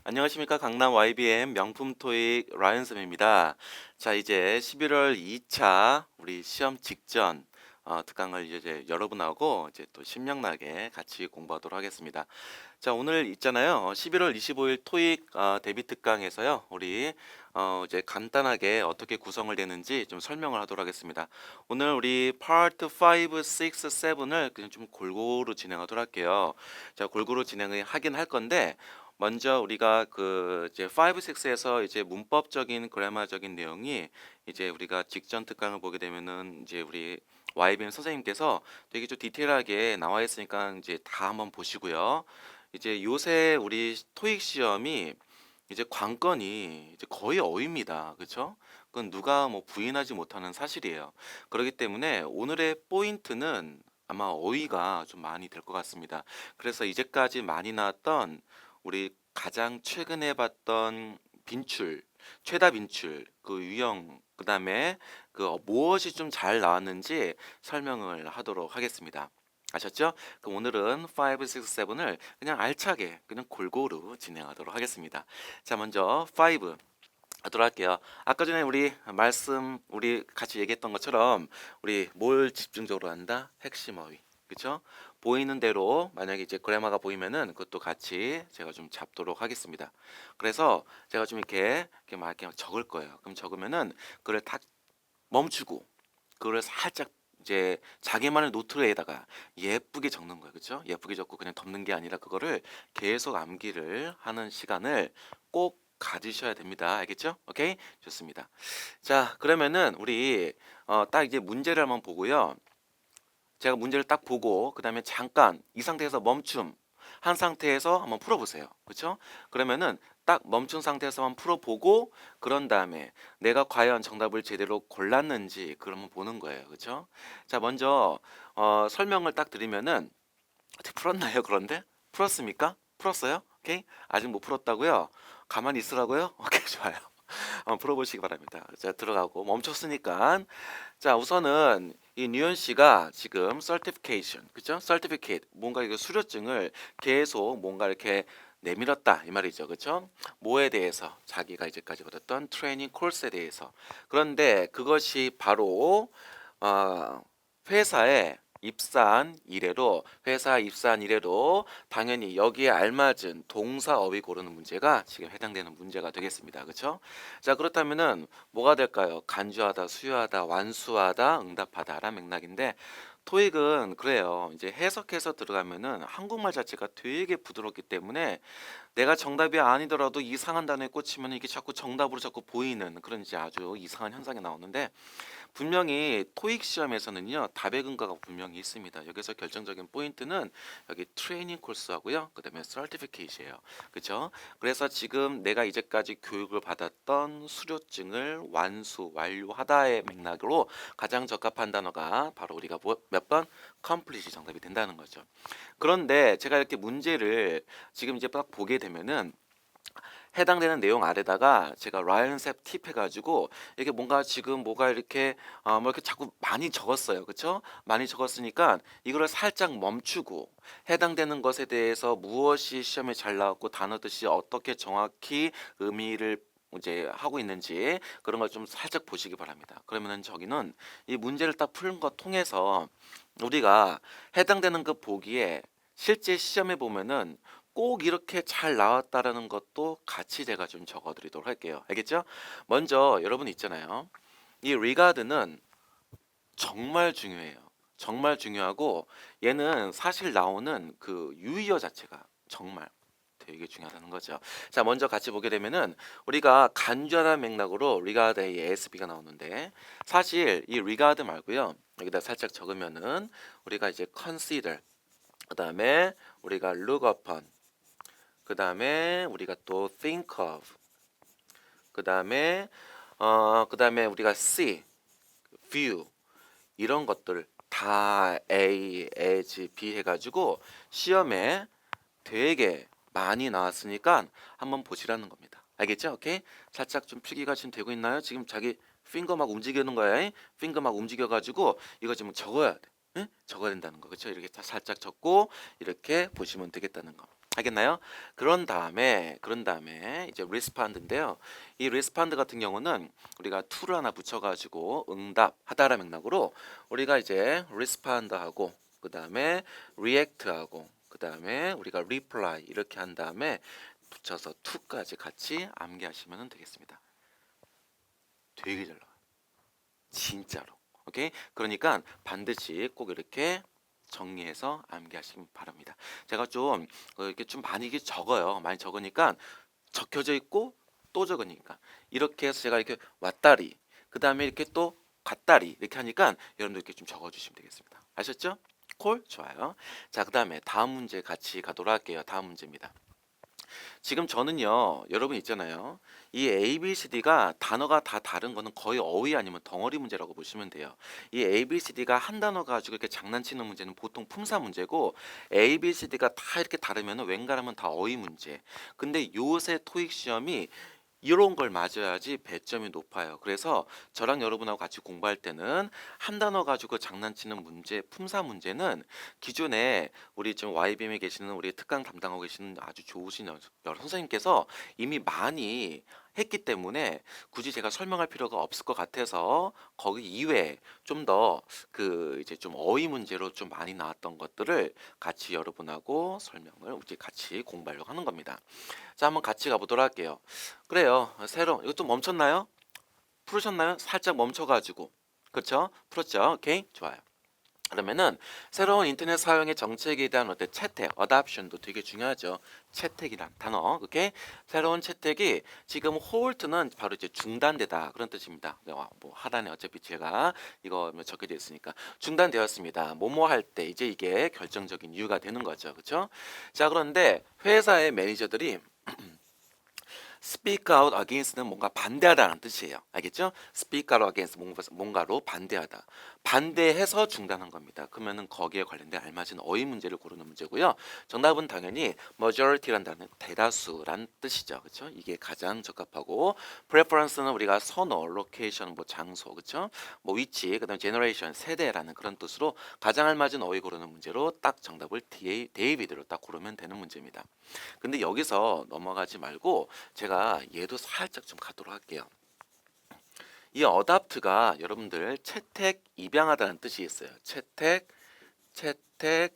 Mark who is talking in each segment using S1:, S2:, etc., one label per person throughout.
S1: 안녕하십니까. 강남 YBM 명품 토익 라이언쌤입니다. 자, 이제 11월 2차 우리 시험 직전 특강을 이제 여러분하고 이제 또 신명나게 같이 공부하도록 하겠습니다. 자, 오늘 있잖아요. 11월 25일 토익 데뷔 특강에서요. 우리 이제 간단하게 어떻게 구성을 되는지 좀 설명을 하도록 하겠습니다. 오늘 우리 파트 5, 6, 7을 그냥 좀 골고루 진행하도록 할게요. 자, 골고루 진행을 하긴 할 건데 먼저 우리가 그 이제 5, 6에서 이제 문법적인 그래마적인 내용이 이제 우리가 직전 특강을 보게 되면은 이제 우리 YBM 선생님께서 되게 좀 디테일하게 나와 있으니까 이제 다 한번 보시고요. 이제 요새 우리 토익 시험이 이제 관건이 이제 거의 어휘입니다. 그렇죠? 그건 누가 뭐 부인하지 못하는 사실이에요. 그렇기 때문에 오늘의 포인트는 아마 어휘가 좀 많이 될 것 같습니다. 그래서 이제까지 많이 나왔던 우리 가장 최근에 봤던 빈출, 최다 빈출, 그 유형, 그다음에 그 무엇이 좀 잘 나왔는지 설명을 하도록 하겠습니다. 아셨죠? 그럼 오늘은 5, 6, 7을 그냥 알차게 그냥 골고루 진행하도록 하겠습니다. 자, 먼저 5 하도록 할게요. 아까 전에 우리 같이 얘기했던 것처럼 우리 뭘 집중적으로 한다? 핵심 어휘. 그렇죠? 보이는 대로 만약에 이제 그래마가 보이면은 그것도 같이 제가 좀 잡도록 하겠습니다. 그래서 제가 좀 이렇게 막 이렇게 적을 거예요. 그럼 적으면은 그걸 딱 멈추고 그걸 살짝 이제 자기만의 노트에다가 예쁘게 적는 거예요. 그렇죠? 예쁘게 적고 그냥 덮는 게 아니라 그거를 계속 암기를 하는 시간을 꼭 가지셔야 됩니다. 알겠죠? 오케이? 좋습니다. 자, 그러면은 우리 딱 이제 문제를 한번 보고요. 제가 문제를 딱 보고 그다음에 잠깐 이 상태에서 멈춤 한 상태에서 한번 풀어보세요. 그렇죠? 그러면은 딱 멈춘 상태에서 한번 풀어보고 그런 다음에 내가 과연 정답을 제대로 골랐는지 그러면 보는 거예요. 그렇죠? 자, 먼저 설명을 딱 드리면은 어떻게 풀었나요? 그런데 풀었습니까? 풀었어요? 오케이? 아직 못 풀었다고요? 가만히 있으라고요? 오케이, 좋아요. 한번 풀어보시기 바랍니다. 자, 들어가고 멈췄으니까 자, 우선은 이 뉴현 씨가 지금 certification, 그죠? certificate, 뭔가 이거 수료증을 계속 뭔가 이렇게 내밀었다 이 말이죠, 그렇죠? 뭐에 대해서 자기가 이제까지 받았던 트레이닝 코스에 대해서. 그런데 그것이 바로 어, 회사에 입사한 이래로 회사 입사한 이래로 당연히 여기에 알맞은 동사 어휘 고르는 문제가 지금 해당되는 문제가 되겠습니다. 그렇죠? 자, 그렇다면은 뭐가 될까요? 간주하다, 수요하다, 완수하다, 응답하다라는 맥락인데 토익은 그래요. 이제 해석해서 들어가면은 한국말 자체가 되게 부드럽기 때문에 내가 정답이 아니더라도 이상한 단어에 꽂히면 이게 자꾸 정답으로 자꾸 보이는 그런 이제 아주 이상한 현상이 나오는데 분명히 토익 시험에서는요 답의 근거가 분명히 있습니다. 여기서 결정적인 포인트는 여기 트레이닝 코스하고요 그다음에 서티피케이트예요. 그렇죠? 그래서 지금 내가 이제까지 교육을 받았던 수료증을 완료하다의 맥락으로 가장 적합한 단어가 바로 우리가 몇 번? 컴플릿이 정답이 된다는 거죠. 그런데 제가 이렇게 문제를 지금 이제 딱 보게 되면은 해당되는 내용 아래다가 제가 라이언셉 팁 해가지고 이게 뭔가 지금 뭐가 이렇게 뭐 이렇게 자꾸 많이 적었어요. 그쵸? 많이 적었으니까 이거를 살짝 멈추고 해당되는 것에 대해서 무엇이 시험에 잘 나왔고 단어 뜻이 어떻게 정확히 의미를 이제 하고 있는지 그런 걸 좀 살짝 보시기 바랍니다. 그러면은 저기는 이 문제를 딱 푸는 것 통해서 우리가 해당되는 그 보기에 실제 시험에 보면은 꼭 이렇게 잘 나왔다라는 것도 같이 제가 좀 적어드리도록 할게요. 알겠죠? 먼저 여러분 있잖아요. 이 regard는 정말 중요해요. 정말 중요하고 얘는 사실 나오는 그 유의어 자체가 정말 되게 중요하다는 거죠. 자, 먼저 같이 보게 되면은 우리가 간주하다는 맥락으로 regard의 ASB가 나오는데 사실 이 regard 말고요. 여기다 살짝 적으면은 우리가 이제 consider 그다음에 우리가 look upon 그다음에 우리가 또 think of 그다음에 우리가 see, view 이런 것들 다 A, as, B 해가지고 시험에 되게 많이 나왔으니까 한번 보시라는 겁니다. 알겠죠? 오케이? 살짝 좀 필기가 지금 되고 있나요? 지금 자기 핑거 막 움직이는 거야. 핑거 막 움직여가지고 이거 지금 적어야 돼. 응? 적어야 된다는 거. 그렇죠? 이렇게 살짝 적고 이렇게 보시면 되겠다는 거. 알겠나요? 그런 다음에 이제 리스판드인데요. 이 리스판드 같은 경우는 우리가 to를 하나 붙여가지고 응답하다라는 맥락으로 우리가 이제 리스판드하고 그 다음에 리액트하고 그 다음에 우리가 reply 이렇게 한 다음에 붙여서 to까지 같이 암기하시면 되겠습니다. 되게 잘 나와요. 진짜로. 오케이? 그러니까 반드시 꼭 이렇게 정리해서 암기하시기 바랍니다. 제가 좀 이렇게 좀 많이 이게 적어요. 많이 적으니까 적혀져 있고 또 적으니까 이렇게 해서 제가 이렇게 왔다리 그 다음에 이렇게 또 갔다리 이렇게 하니까 여러분들 이렇게 좀 적어주시면 되겠습니다. 아셨죠? 콜? 좋아요. 자, 그 다음에 다음 문제 같이 가도록 할게요. 다음 문제입니다. 지금 저는요, 여러분 있잖아요. 이 A, B, C, D가 단어가 다 다른 거는 거의 어휘 아니면 덩어리 문제라고 보시면 돼요. 이 A, B, C, D가 한 단어 가지고 이렇게 장난치는 문제는 보통 품사 문제고 A, B, C, D가 다 이렇게 다르면 웬간하면 다 어휘 문제. 근데 요새 토익 시험이 이런 걸 맞아야지 배점이 높아요. 그래서 저랑 여러분하고 같이 공부할 때는 한 단어 가지고 장난치는 문제, 품사 문제는 기존에 우리 지금 YBM에 계시는 우리 특강 담당하고 계시는 아주 좋으신 여러 선생님께서 이미 많이 했기 때문에 굳이 제가 설명할 필요가 없을 것 같아서 거기 이외에 좀 더 그 이제 좀 어휘 문제로 좀 많이 나왔던 것들을 같이 여러분하고 설명을 이제 같이 공부하려고 하는 겁니다. 자, 한번 같이 가보도록 할게요. 그래요. 새로 이것도 멈췄나요? 풀으셨나요? 살짝 멈춰가지고. 그렇죠? 풀었죠? 오케이, 좋아요. 그러면은 새로운 인터넷 사용의 정책에 대한 어떤 채택, 어답션도 되게 중요하죠. 채택이란 단어, 오케이? 새로운 채택이 지금 홀트는 바로 이제 중단되다 그런 뜻입니다. 뭐 하단에 어차피 제가 이거 적혀져 있으니까 중단되었습니다. 뭐뭐 할 때 이제 이게 결정적인 이유가 되는 거죠, 그렇죠? 자, 그런데 회사의 매니저들이 speak out against는 뭔가 반대하다는 뜻이에요. 알겠죠? speak out against 뭔가로 반대하다. 반대해서 중단한 겁니다. 그러면은 거기에 관련된 알맞은 어휘 문제를 고르는 문제고요. 정답은 당연히 majority란 단어 대다수란 뜻이죠. 그렇죠? 이게 가장 적합하고 preference는 우리가 선호, location 뭐 장소, 그렇죠? 뭐 위치, 그다음 generation 세대라는 그런 뜻으로 가장 알맞은 어휘 고르는 문제로 딱 정답을 데이비드로 딱 고르면 되는 문제입니다. 근데 여기서 넘어가지 말고 제가 얘도 살짝 좀 가도록 할게요. 이 어답트가 여러분들 채택 입양하다는 뜻이 있어요. 채택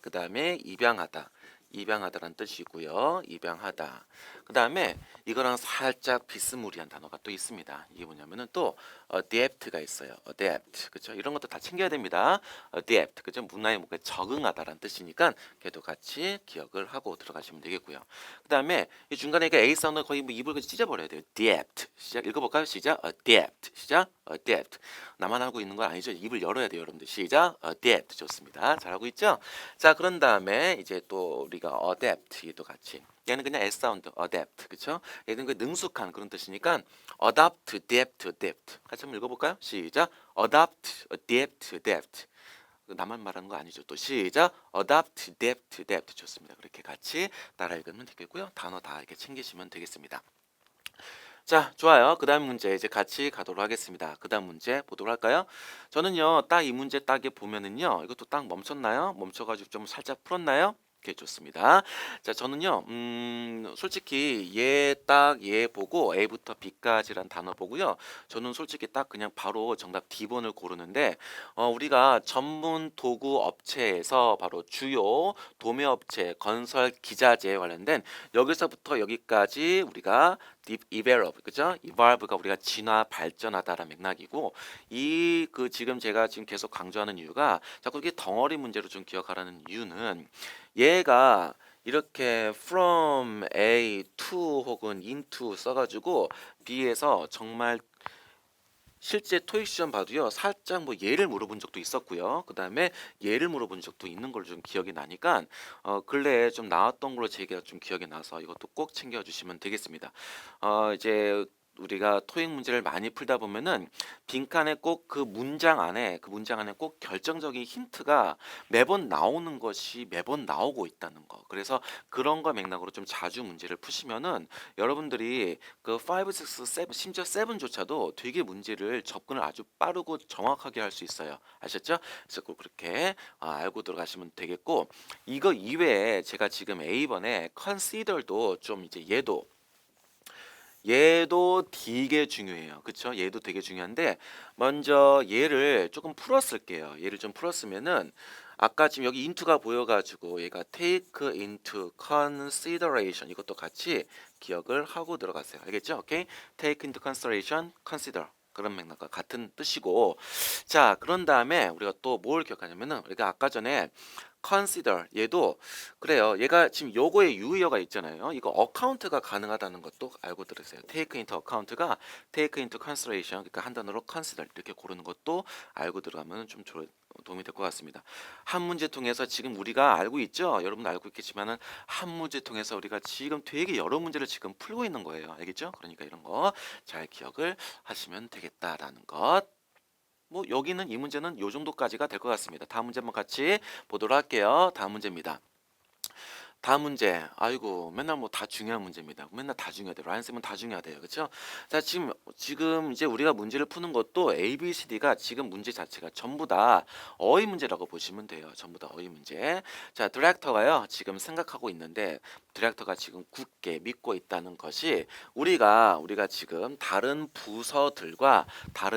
S1: 그 다음에 입양하다. 입양하다라는 뜻이고요. 입양하다. 그 다음에 이거랑 살짝 비스무리한 단어가 또 있습니다. 이게 뭐냐면은 또 adapt가 있어요. adapt. 그렇죠? 이런 것도 다 챙겨야 됩니다. adapt. 그죠? 문화에 뭔가 적응하다라는 뜻이니까 걔도 같이 기억을 하고 들어가시면 되겠고요. 그 다음에 이 중간에 그 A 사운드 거의 뭐 입을 그냥 찢어버려야 돼요. adapt. 시작 읽어볼까요? 시작. adapt. 시작. adapt. 나만 하고 있는 건 아니죠. 입을 열어야 돼요, 여러분들. 시작. adapt. 좋습니다. 잘하고 있죠? 자, 그런 다음에 이제 또 우리가 adapt 도 같이 얘는 그냥 S 사운드 adapt. 그쵸? 얘는 그 능숙한 그런 뜻이니까 adapt. 같이 한번 읽어볼까요? 시작. adapt. 나만 말하는 거 아니죠. 또 시작. adapt. 좋습니다. 그렇게 같이 따라 읽으면 되겠고요. 단어 다 이렇게 챙기시면 되겠습니다. 자, 좋아요. 그 다음 문제 이제 같이 가도록 하겠습니다. 그 다음 문제 보도록 할까요? 저는요, 딱 이 문제 딱에 보면은요, 이것도 딱 멈췄나요? 멈춰가지고 좀 살짝 풀었나요? 오케이, 좋습니다. 자, 저는요, 솔직히 얘 보고 A부터 B까지란 단어 보고요. 저는 솔직히 딱 그냥 바로 정답 D번을 고르는데, 우리가 전문 도구 업체에서 바로 주요 도매 업체, 건설, 기자재에 관련된 여기서부터 여기까지 우리가 develop, 그죠? evolve가 우리가 진화, 발전하다라는 맥락이고 이 그 지금 제가 지금 계속 강조하는 이유가 자꾸 이게 덩어리 문제로 좀 기억하라는 이유는 얘가 이렇게 from A to 혹은 into 써가지고 B에서 정말 실제 토익 시험 봐도요 살짝 뭐 예를 물어본 적도 있었고요. 그 다음에 예를 물어본 적도 있는 걸로 좀 기억이 나니까 근래에 좀 나왔던 걸로 제가 좀 기억이 나서 이것도 꼭 챙겨주시면 되겠습니다. 이제 우리가 토익 문제를 많이 풀다 보면은 빈칸에 꼭 그 문장 안에 꼭 결정적인 힌트가 매번 나오는 것이 매번 나오고 있다는 거. 그래서 그런 거 맥락으로 좀 자주 문제를 푸시면은 여러분들이 그 5, 6, 7 심지어 7조차도 되게 문제를 접근을 아주 빠르고 정확하게 할 수 있어요. 아셨죠? 그래서 꼭 그렇게 알고 들어가시면 되겠고, 이거 이외에 제가 지금 A번에 consider도 좀 이제 얘도 되게 중요해요. 그쵸? 얘도 되게 중요한데 먼저 얘를 조금 풀었을게요. 얘를 좀 풀었으면은 아까 지금 여기 into가 보여가지고 얘가 take into consideration 이것도 같이 기억을 하고 들어갔어요. 알겠죠? 오케이? take into consideration, consider 그런 맥락과 같은 뜻이고, 자 그런 다음에 우리가 또 뭘 기억하냐면은 우리가 아까 전에 consider 얘도 그래요. 얘가 지금 요거에 유의어가 있잖아요. 이거 어카운트가 가능하다는 것도 알고 들으세요. take into account가 take into consideration 그러니까 한 단어로 consider 이렇게 고르는 것도 알고 들어가면 좀 도움이 될 것 같습니다. 한 문제 통해서 지금 우리가 알고 있죠. 여러분 알고 있겠지만은 한 문제 통해서 우리가 지금 되게 여러 문제를 지금 풀고 있는 거예요. 알겠죠? 그러니까 이런 거 잘 기억을 하시면 되겠다라는 것. 뭐 여기는 이 문제는 요 정도까지가 될 것 같습니다. 다음 문제 한번 같이 보도록 할게요. 다음 문제입니다. 다음 문제. 아이고 맨날 뭐 다 중요한 문제입니다. 맨날 다 중요하대요. 라인 쌤은 다 중요하대요. 그렇죠? 자 지금 이제 우리가 문제를 푸는 것도 A, B, C, D가 지금 문제 자체가 전부 다 어휘 문제라고 보시면 돼요. 전부 다 어휘 문제. 자 디렉터가요 지금 생각하고 있는데 디렉터가 지금 굳게 믿고 있다는 것이 우리가 지금 다른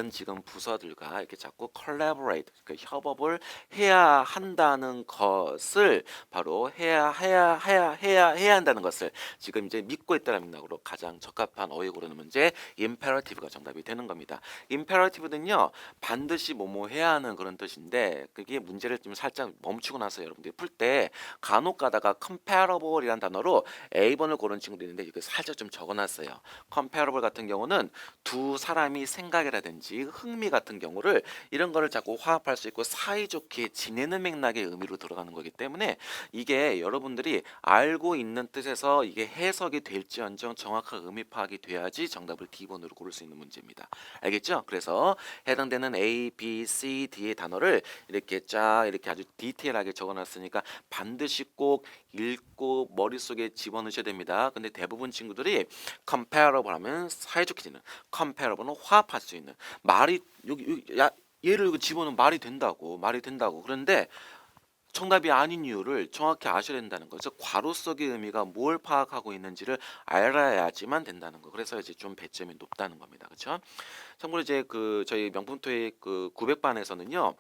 S1: 지금 부서들과 이렇게 자꾸 collaborate 그 협업을 해야 한다는 것을 바로 해야 한다는 것을 지금 이제 믿고 있다는 맥락으로 가장 적합한 어휘 고르는 문제 imperative가 정답이 되는 겁니다. imperative는요 반드시 뭐뭐 해야 하는 그런 뜻인데 그게 문제를 좀 살짝 멈추고 나서 여러분들이 풀 때 간혹 가다가 comparable이라는 단어로 A번을 고른 친구도 있는데 이거 살짝 좀 적어놨어요. comparable 같은 경우는 두 사람이 생각이라든지 흥미 같은 경우를 이런 거를 자꾸 화합할 수 있고 사이좋게 지내는 맥락의 의미로 들어가는 거기 때문에 이게 여러분들이 알고 있는 뜻에서 이게 해석이 될지언정 정확한 의미 파악이 돼야지 정답을 D번으로 고를 수 있는 문제입니다. 알겠죠? 그래서 해당되는 A, B, C, D의 단어를 이렇게 쫙 이렇게 아주 디테일하게 적어놨으니까 반드시 꼭 읽고 머릿속에 집어넣으셔야 됩니다. 근데 대부분 친구들이 comparable 하면 사이좋게 지는 comparable는 화합할 수 있는 말이 얘를 이거 집어넣으면 말이 된다고 그런데 정답이 아닌 이유를 정확히 아셔야 된다는 거죠. 괄호 속의 의미가 뭘 파악하고 있는지를 알아야지만 된다는 거. 그래서 이제 좀 배점이 높다는 겁니다. 그렇죠? 참고로 이제 그 저희 명품 토익 그 900반에서는요.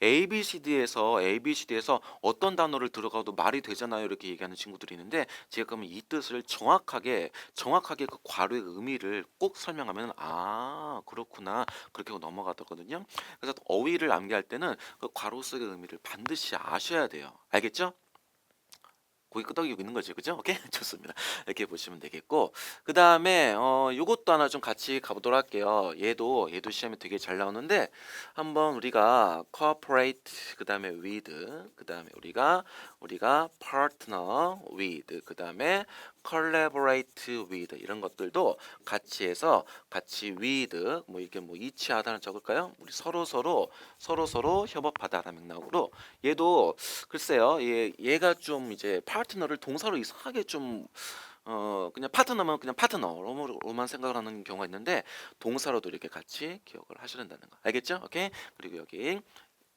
S1: ABCD에서 어떤 단어를 들어가도 말이 되잖아요. 이렇게 얘기하는 친구들이 있는데 제가 그러면 이 뜻을 정확하게 그 괄호의 의미를 꼭 설명하면 그렇구나. 그렇게 하고 넘어가거든요. 그래서 어휘를 암기할 때는 그 괄호 속의 의미를 반드시 아셔야 돼요. 알겠죠? 고기 끄덕이고 있는 거죠. 그죠? 오케이? 좋습니다. 이렇게 보시면 되겠고. 그 다음에, 요것도 하나 좀 같이 가보도록 할게요. 얘도 시험에 되게 잘 나오는데, 한번 우리가 cooperate, 그 다음에 with, 그 다음에 우리가 partner with, 그 다음에 collaborate with, 이런 것들도 같이 해서, 같이 with, 뭐 이게 뭐 이치하다는 적을까요? 우리 서로 협업하다라는 맥락으로, 얘도 글쎄요, 얘가 좀 이제 파트너를 동사로 이상하게 좀 그냥 파트너면 그냥 파트너로만 생각을 하는 경우가 있는데 동사로도 이렇게 같이 기억을 하셔야 된다는 거. 알겠죠? 오케이. 그리고 여기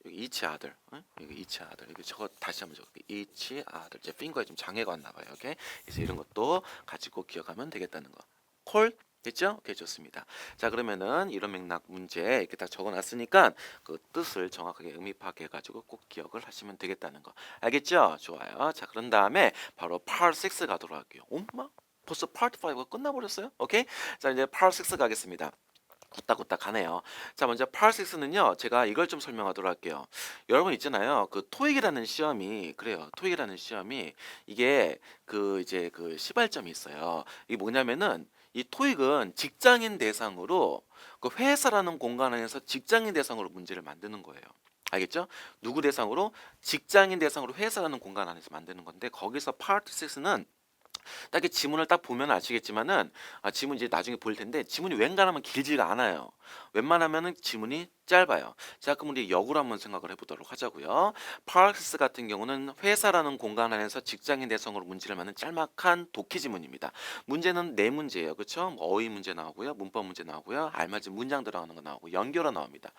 S1: each other, 여기 each other, 여기 저거 다시 한번 적을게요. each other. 제 핑거에 좀 장애가 왔나 봐요. 오케이. 그래서 이런 것도 같이 꼭 기억하면 되겠다는 거. 콜 됐죠? 오케이 좋습니다. 자 그러면은 이런 맥락 문제 이렇게 다 적어놨으니까 그 뜻을 정확하게 의미 파악해가지고 꼭 기억을 하시면 되겠다는 거. 알겠죠? 좋아요. 자 그런 다음에 바로 Part 6 가도록 할게요. 엄마? 벌써 Part 5가 끝나버렸어요? 오케이? 자 이제 Part 6 가겠습니다. 굿딱굿딱 가네요. 자 먼저 Part 6는요 제가 이걸 좀 설명하도록 할게요. 여러분 있잖아요 그 토익이라는 시험이 그래요. 토익이라는 시험이 이게 그 이제 그 시발점이 있어요. 이게 뭐냐면은 이 토익은 직장인 대상으로 그 회사라는 공간 안에서 직장인 대상으로 문제를 만드는 거예요. 알겠죠? 누구 대상으로? 직장인 대상으로 회사라는 공간 안에서 만드는 건데 거기서 Part 6는 딱 이렇게 지문을 딱 보면 아시겠지만은 지문 이제 나중에 보일 텐데 지문이 웬간하면 길지가 않아요. 웬만하면은 지문이 짧아요. 자, 그럼 우리 역으로 한번 생각을 해보도록 하자고요. 파락스 같은 경우는 회사라는 공간 안에서 직장인 대상으로 문제를 맞는 짤막한 독해 지문입니다. 문제는 네 문제예요, 그렇죠? 어휘 문제 나오고요, 문법 문제 나오고요, 알맞은 문장 들어가는 거 나오고 연결어 나옵니다.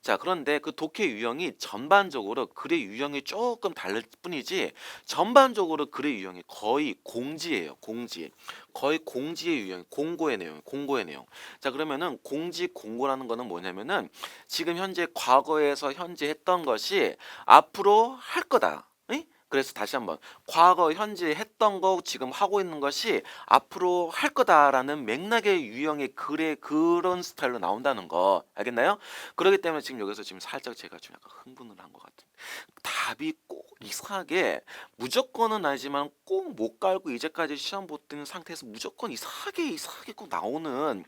S1: 자, 그런데 그 독해 유형이 전반적으로 글의 유형이 조금 다를 뿐이지 전반적으로 글의 유형이 거의 공지예요. 공지. 거의 공지의 유형, 공고의 내용, 공고의 내용. 자, 그러면은 공지 공고라는 거는 뭐냐면은 지금 현재 과거에서 현재 했던 것이 앞으로 할 거다. 응? 그래서 다시 한번 과거 현재 했던 거 지금 하고 있는 것이 앞으로 할 거다라는 맥락의 유형의 글의 그런 스타일로 나온다는 거 알겠나요? 그렇기 때문에 지금 여기서 지금 살짝 제가 좀 약간 흥분을 한 것 같은 답이 꼭 이상하게 무조건은 아니지만 꼭 못 깔고 이제까지 시험 못 드는 상태에서 무조건 이상하게 꼭 나오는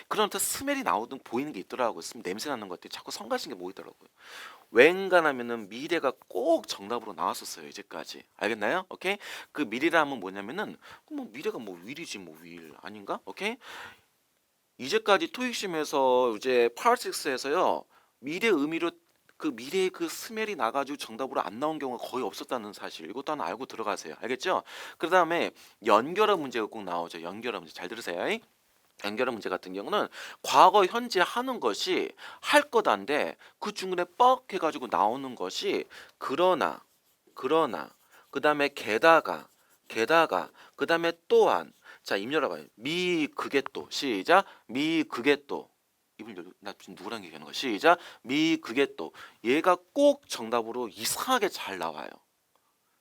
S1: 그런 어떤 스멜이 나오든 보이는 게 있더라고요. 냄새 나는 것들이 자꾸 성가신 게 보이더라고요. 웬간하면은 미래가 꼭 정답으로 나왔었어요. 이제까지 알겠나요? 오케이. 그 미래라면 뭐냐면은 뭐 미래가 뭐 윌이지 뭐 윌 아닌가? 오케이. 이제까지 토익 시험에서 이제 파라식스에서요 미래 의미로 그 미래의 그 스멜이 나가지고 정답으로 안 나온 경우가 거의 없었다는 사실 이것도 하나 알고 들어가세요. 알겠죠? 그 다음에 연결어 문제가 꼭 나오죠. 연결어 문제 잘 들으세요. 연결어 문제 같은 경우는 과거 현재 하는 것이 할 거다인데 그 중간에 뻑 해가지고 나오는 것이 그러나 그 다음에 게다가 그 다음에 또한 자 입 열어봐요. 미 그게 또 시작 미 그게 또 입을 열고 나 지금 누구랑 얘기하는 거야 시작 미 그게 또 얘가 꼭 정답으로 이상하게 잘 나와요.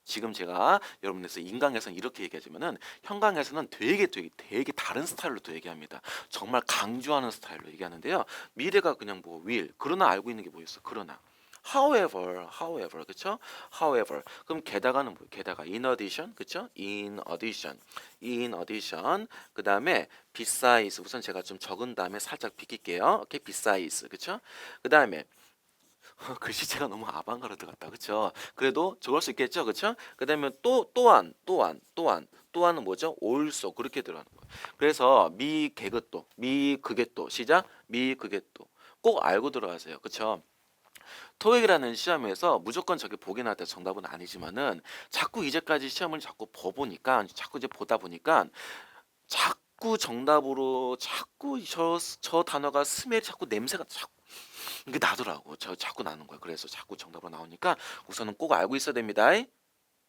S1: 지금 제가 여러분께서 인강에서는 이렇게 얘기하지만은 형강에서는 되게 다른 스타일로 또 얘기합니다. 정말 강조하는 스타일로 얘기하는데요. 미래가 그냥 뭐 will 그러나 알고 있는 게 뭐 있어? 그러나 however 그쵸? however 그럼 게다가는 뭐예요? 게다가 in addition 그쵸? in addition 그 다음에 besides 우선 제가 좀 적은 다음에 살짝 비킬게요. 오케이 besides 그쵸? 그 다음에 글씨체가 너무 아방가르드 같다. 그쵸? 그래도 적을 수 있겠죠. 그쵸? 그 다음에 또한은 뭐죠? also 그렇게 들어가는 거예요. 그래서 미 개그또 미 그게 또 시작 미 그게 또 꼭 알고 들어가세요. 그쵸? 토익이라는 시험에서 무조건 저게 보기 나왔다 정답은 아니지만은 자꾸 이제까지 시험을 자꾸 보보니까 자꾸 이제 보다 보니까 자꾸 정답으로 자꾸 저 단어가 스멜이 자꾸 냄새가 자꾸 이게 나더라고. 저 자꾸 나는 거야. 그래서 자꾸 정답으로 나오니까 우선은 꼭 알고 있어야 됩니다.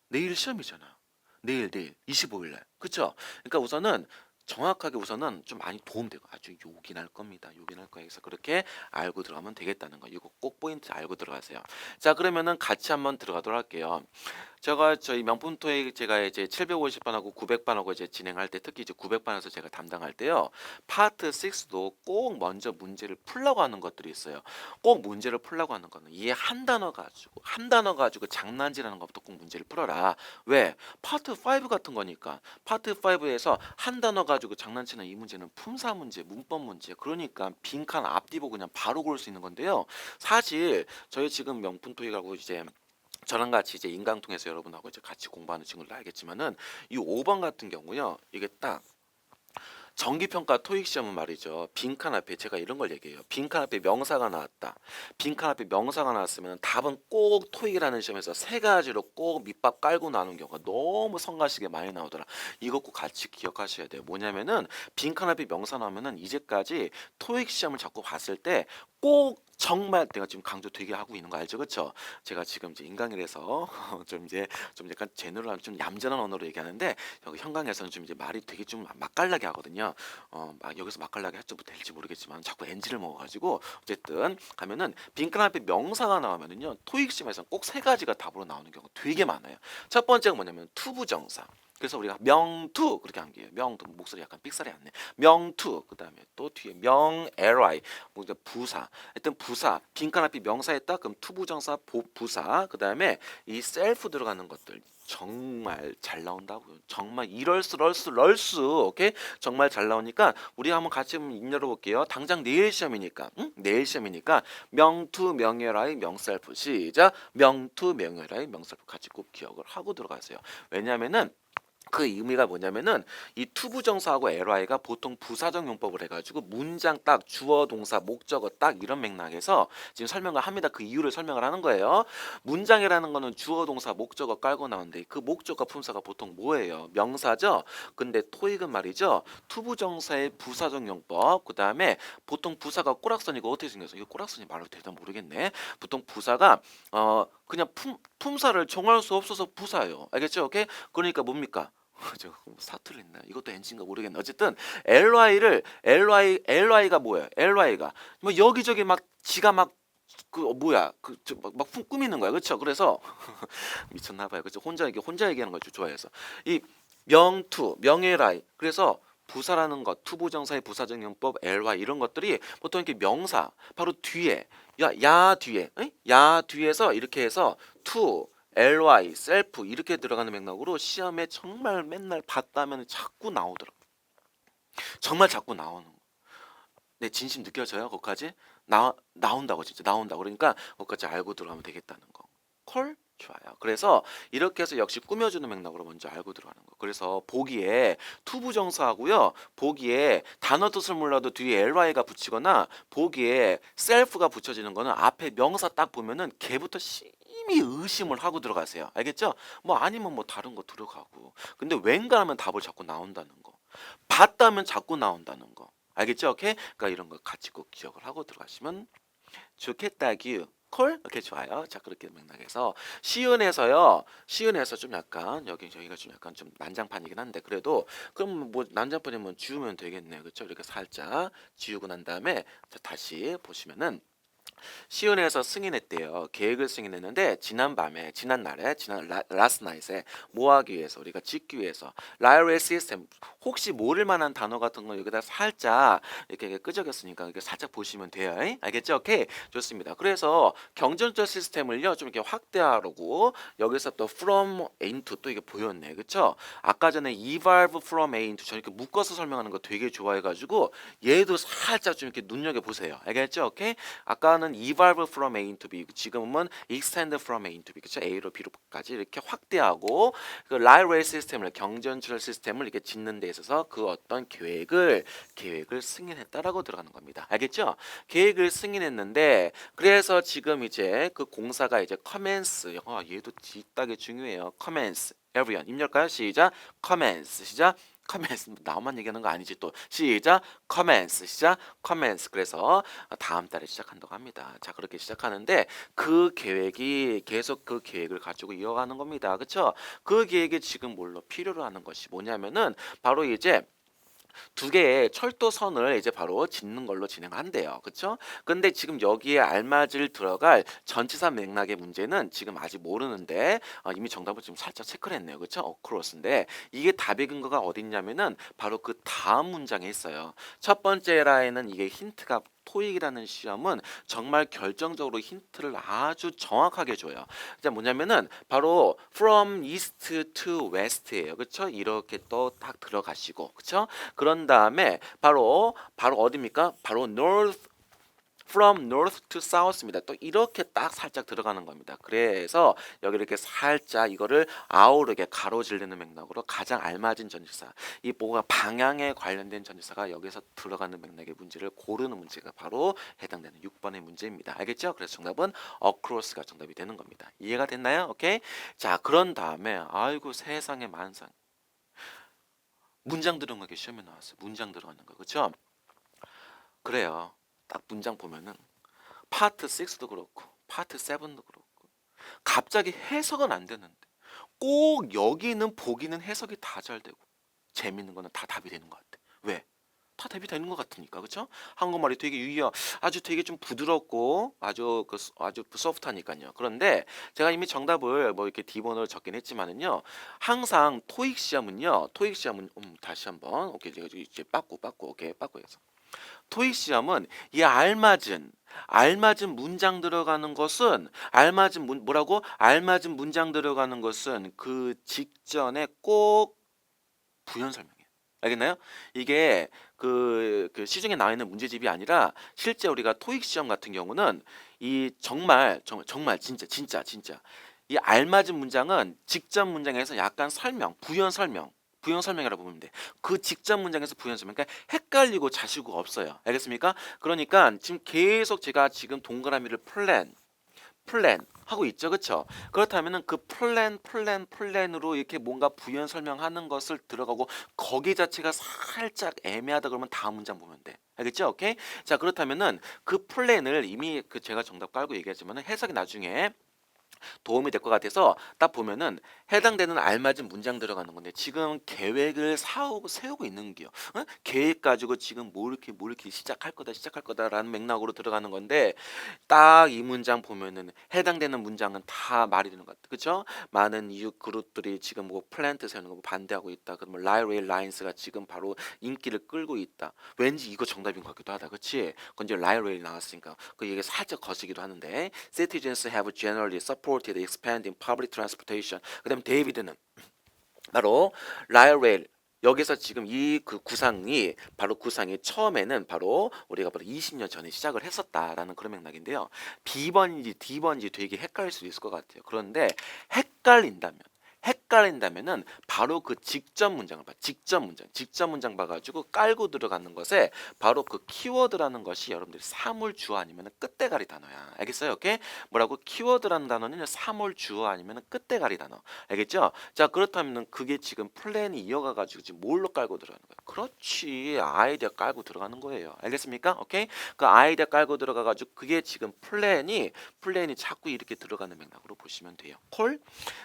S1: 내일 시험이잖아. 내일 25일 날. 그쵸? 그러니까 우선은 정확하게 우선은 좀 많이 도움되고 아주 요긴할 겁니다. 요긴할 거예요. 그래서 그렇게 알고 들어가면 되겠다는 거. 이거 꼭 포인트 알고 들어가세요. 자, 그러면은 같이 한번 들어가도록 할게요. 제가 저희 명품 토익 제가 이제 750반하고 900반하고 이제 진행할 때 특히 이제 900반에서 제가 담당할 때요. 파트 6도 꼭 먼저 문제를 풀라고 하는 것들이 있어요. 꼭 문제를 풀라고 하는 거는 이 한 단어 가지고 장난질하는 것부터 꼭 문제를 풀어라. 왜? 파트 5 같은 거니까. 파트 5에서 한 단어 가지고 장난치는 이 문제는 품사 문제, 문법 문제. 그러니까 빈칸 앞뒤 보고 그냥 바로 고를 수 있는 건데요. 사실 저희 지금 명품 토익하고 이제 저랑 같이 이제 인강 통해서 여러분하고 이제 같이 공부하는 친구들 알겠지만은 이 5번 같은 경우요. 이게 딱 정기평가 토익 시험은 말이죠. 빈칸 앞에 제가 이런 걸 얘기해요. 빈칸 앞에 명사가 나왔다. 빈칸 앞에 명사가 나왔으면 답은 꼭 토익이라는 시험에서 세 가지로 꼭 밑밥 깔고 나오는 경우가 너무 성가시게 많이 나오더라. 이거 꼭 같이 기억하셔야 돼요. 뭐냐면은 빈칸 앞에 명사 나오면은 이제까지 토익 시험을 자꾸 봤을 때 꼭 정말 내가 지금 강조 되게 하고 있는 거 알죠, 그렇죠? 제가 지금 이제 인강이라서 좀 약간 제너럴한 좀 얌전한 언어로 얘기하는데 여기 현강에서는 좀 이제 말이 되게 좀 맛깔나게 하거든요. 막 여기서 맛깔나게 해도 될지 모르겠지만 자꾸 NG를 먹어가지고 어쨌든 가면은 빈칸 앞에 명사가 나오면은요 토익 시험에서 꼭 세 가지가 답으로 나오는 경우가 되게 많아요. 첫 번째가 뭐냐면 투부정사. 그래서 우리가 명투 그렇게 한 게요. 명투 목소리 약간 삑사리 안 내. 명투 그다음에 또 뒤에 명 뭐 이제 부사. 하여튼 부사 빈칸 앞에 명사했다 그럼 투부정사 부사 그다음에 이 셀프 들어가는 것들 정말 잘 나온다고요. 정말 럴수 오케이 정말 잘 나오니까 우리 한번 같이 한번 입 열어볼게요. 당장 내일 시험이니까 내일 시험이니까 명투 명예라의 명셀프 시작 명투 명예라의 명셀프 같이 꼭 기억을 하고 들어가세요. 왜냐하면은 그 의미가 뭐냐면은 이 투부정사하고 ly가 보통 부사적 용법을 해가지고 문장 딱 주어 동사 목적어 딱 이런 맥락에서 지금 설명을 합니다. 그 이유를 설명을 하는 거예요. 문장이라는 거는 주어 동사 목적어 깔고 나오는데 그 목적어 품사가 보통 뭐예요? 명사죠. 근데 토익은 말이죠, 투부정사의 부사적 용법, 그 다음에 보통 부사가 꼬락선이고 어떻게 생겼어? 이거 꼬락선이 말로 되다 모르겠네. 보통 부사가 그냥 품사를 정할 수 없어서 부사예요. 알겠죠? 오케이? 그러니까 뭡니까? 저 사투리 있나? 이것도 NG인가 모르겠네. 어쨌든 ly가 뭐예요? ly가 뭐 여기저기 막 지가 막 그 뭐야 그막 꾸미는 거야, 그렇죠? 그래서 미쳤나 봐요, 그렇죠? 혼자 얘기하는 걸 좋아해서 이 명투 명예라이, 그래서 부사라는 것, 투부정사의 부사적 용법 ly 이런 것들이 보통 이렇게 명사 바로 뒤에 야 뒤에 야 뒤에서 이렇게 해서 to ly, self 이렇게 들어가는 맥락으로 시험에 정말 맨날 봤다면 자꾸 나오더라. 정말 자꾸 나오는 거. 내 진심 느껴져요? 거기까지? 나온다고, 진짜 나온다고. 그러니까 거기까지 알고 들어가면 되겠다는 거. 콜? 좋아요. 그래서 이렇게 해서 역시 꾸며주는 맥락으로 먼저 알고 들어가는 거. 그래서 보기에 투부정사하고요, 보기에 단어 뜻을 몰라도 뒤에 ly가 붙이거나 보기에 self가 붙여지는 거는 앞에 명사 딱 보면은 걔부터 심히 의심을 하고 들어가세요. 알겠죠? 뭐 아니면 뭐 다른 거 들어가고. 근데 왠가 하면 답을 자꾸 나온다는 거. 봤다면 자꾸 나온다는 거. 알겠죠? 오케이? 그러니까 이런 거 같이 꼭 기억을 하고 들어가시면 좋겠다규. 콜? 오케이, 좋아요. 자, 그렇게 맥락에서 시은에서요. 시은에서 좀 약간 저희가 좀 약간 좀 난장판이긴 한데 그래도 그럼 뭐 난장판이면 지우면 되겠네요. 그렇죠? 이렇게 살짝 지우고 난 다음에 다시 보시면은 시은에서 승인했대요. 계획을 승인했는데 지난날에 last night에 뭐 하기 위해서, 우리가 짓기 위해서 라이얼 시스템, 혹시 모를 만한 단어 같은 거 여기다 살짝 이렇게 끄적였으니까 이렇게 살짝 보시면 돼요. 알겠죠? 오케이, 좋습니다. 그래서 경전절 시스템을요 좀 이렇게 확대하려고 여기서 또 from A into 또 이게 보였네, 그렇죠? 아까 전에 evolve from A into 저렇게 묶어서 설명하는 거 되게 좋아해가지고 얘도 살짝 좀 이렇게 눈여겨 보세요. 알겠죠? 오케이. 아까는 evolve from A into B, 지금은 extend from A into B, 그쵸? A로 B로까지 이렇게 확대하고 그 라이레일 시스템을, 경전출 시스템을 이렇게 짓는 데 있어서 그 어떤 계획을 승인했다라고 들어가는 겁니다. 알겠죠? 계획을 승인했는데 그래서 지금 이제 그 공사가 이제 commence, 얘도 뒷딱이 중요해요. commence, everyone 입력할까요? 시작. commence, 시작. commence, 나만 얘기하는 거 아니지 또. 시작. commence, 시작. commence. 그래서 다음 달에 시작한다고 합니다. 자, 그렇게 시작하는데 그 계획이 계속 그 계획을 가지고 이어가는 겁니다. 그렇죠? 그 계획이 지금 뭘로 필요로 하는 것이 뭐냐면은 바로 이제 두 개의 철도선을 이제 바로 짓는 걸로 진행한대요. 그렇죠? 근데 지금 여기에 알맞을 들어갈 전치사 맥락의 문제는 지금 아직 모르는데 이미 정답을 지금 살짝 체크를 했네요. 그렇죠? 어크로스인데 이게 답의 근거가 어디 있냐면은 바로 그 다음 문장에 있어요. 첫 번째 라인은 이게 힌트가, 토익이라는 시험은 정말 결정적으로 힌트를 아주 정확하게 줘요. 자, 뭐냐면은 바로 from east to west예요. 그렇죠? 이렇게 또 딱 들어가시고, 그렇죠? 그런 다음에 바로 어디입니까? 바로 north, from north to south입니다. 또 이렇게 딱 살짝 들어가는 겁니다. 그래서 여기 이렇게 살짝 이거를 아우르게 가로지르는 맥락으로 가장 알맞은 전치사, 이 뭐가 방향에 관련된 전치사가 여기서 들어가는 맥락의 문제를 고르는 문제가 바로 해당되는 6번의 문제입니다. 알겠죠? 그래서 정답은 across가 정답이 되는 겁니다. 이해가 됐나요? 오케이. 자, 그런 다음에 아이고 세상에 만상, 문장 들어가는 게 시험에 나왔어요. 문장 들어가는 거, 그렇죠? 그래요. 딱 문장 보면은 파트 6도 그렇고 파트 7도 그렇고 갑자기 해석은 안 되는데 꼭 여기는 보기는 해석이 다 잘 되고 재밌는 거는 다 답이 되는 것 같아. 왜? 다 답이 되는 것 같으니까, 그렇죠? 한국말이 되게 아주 되게 좀 부드럽고 아주 소프트하니까요. 그런데 제가 이미 정답을 뭐 이렇게 기본으로 적긴 했지만은요, 항상 토익 시험은 다시 한번 오케이, 이제 빠꾸 오케이, 빠꾸해서 토익 시험은 이 알맞은 문장 들어가는 것은 뭐라고? 알맞은 문장 들어가는 것은 그 직전에 꼭 부연 설명해요. 알겠나요? 이게 그 시중에 나와 있는 문제집이 아니라 실제 우리가 토익 시험 같은 경우는 이 정말 진짜 이 알맞은 문장은 직전 문장에서 약간 설명, 부연 설명, 부연 설명이라고 보면 돼. 그 직전 문장에서 부연 설명. 그러니까 헷갈리고 자시고 없어요. 알겠습니까? 그러니까 지금 계속 제가 지금 동그라미를 플랜 하고 있죠. 그렇죠? 그렇다면은 그 플랜으로 이렇게 뭔가 부연 설명하는 것을 들어가고 거기 자체가 살짝 애매하다 그러면 다음 문장 보면 돼. 알겠죠? 오케이? 자, 그렇다면은 그 플랜을 이미 그 제가 정답 깔고 얘기했지만은 해석이 나중에 도움이 될 것 같아서 딱 보면은 해당되는 알맞은 문장 들어가는 건데 지금 계획을 세우고 있는 게요. 어? 계획 가지고 지금 뭐 이렇게 시작할 거다라는 맥락으로 들어가는 건데 딱 이 문장 보면은 해당되는 문장은 다 말이 되는 것 같아. 그렇죠? 많은 이웃 그룹들이 지금 뭐 플랜트 세우는 거 보고 있다. 그러면 라이레일 라인스가 지금 바로 인기를 끌고 있다. 왠지 이거 정답인 것 같기도 하다. 그렇지? 그건 이제 라이레일 나왔으니까 그 얘기 살짝 거시기도 하는데 citizens have generally supported expanding public transportation. 그다음 데이비드는 바로 라이레일 여기서 지금 이 그 구상이 처음에는 바로 우리가 바로 20년 전에 시작을 했었다라는 그런 맥락인데요. B번인지 D번인지 되게 헷갈릴 수도 있을 것 같아요. 그런데 헷갈린다면 헷갈린다면은 바로 그 직전 문장 봐가지고 깔고 들어가는 것에 바로 그 키워드라는 것이 여러분들이 사물 주어 아니면은 끝대가리 단어야. 알겠어요? 오케이? 뭐라고 키워드라는 단어는 사물 주어 아니면은 끝대가리 단어. 알겠죠? 자, 그렇다면 그게 지금 플랜이 이어가가지고 지금 뭘로 깔고 들어가는 거야? 그렇지. 아이디어 깔고 들어가는 거예요. 알겠습니까? 오케이? 그 아이디어 깔고 들어가가지고 그게 지금 플랜이 자꾸 이렇게 들어가는 맥락으로 보시면 돼요. 콜?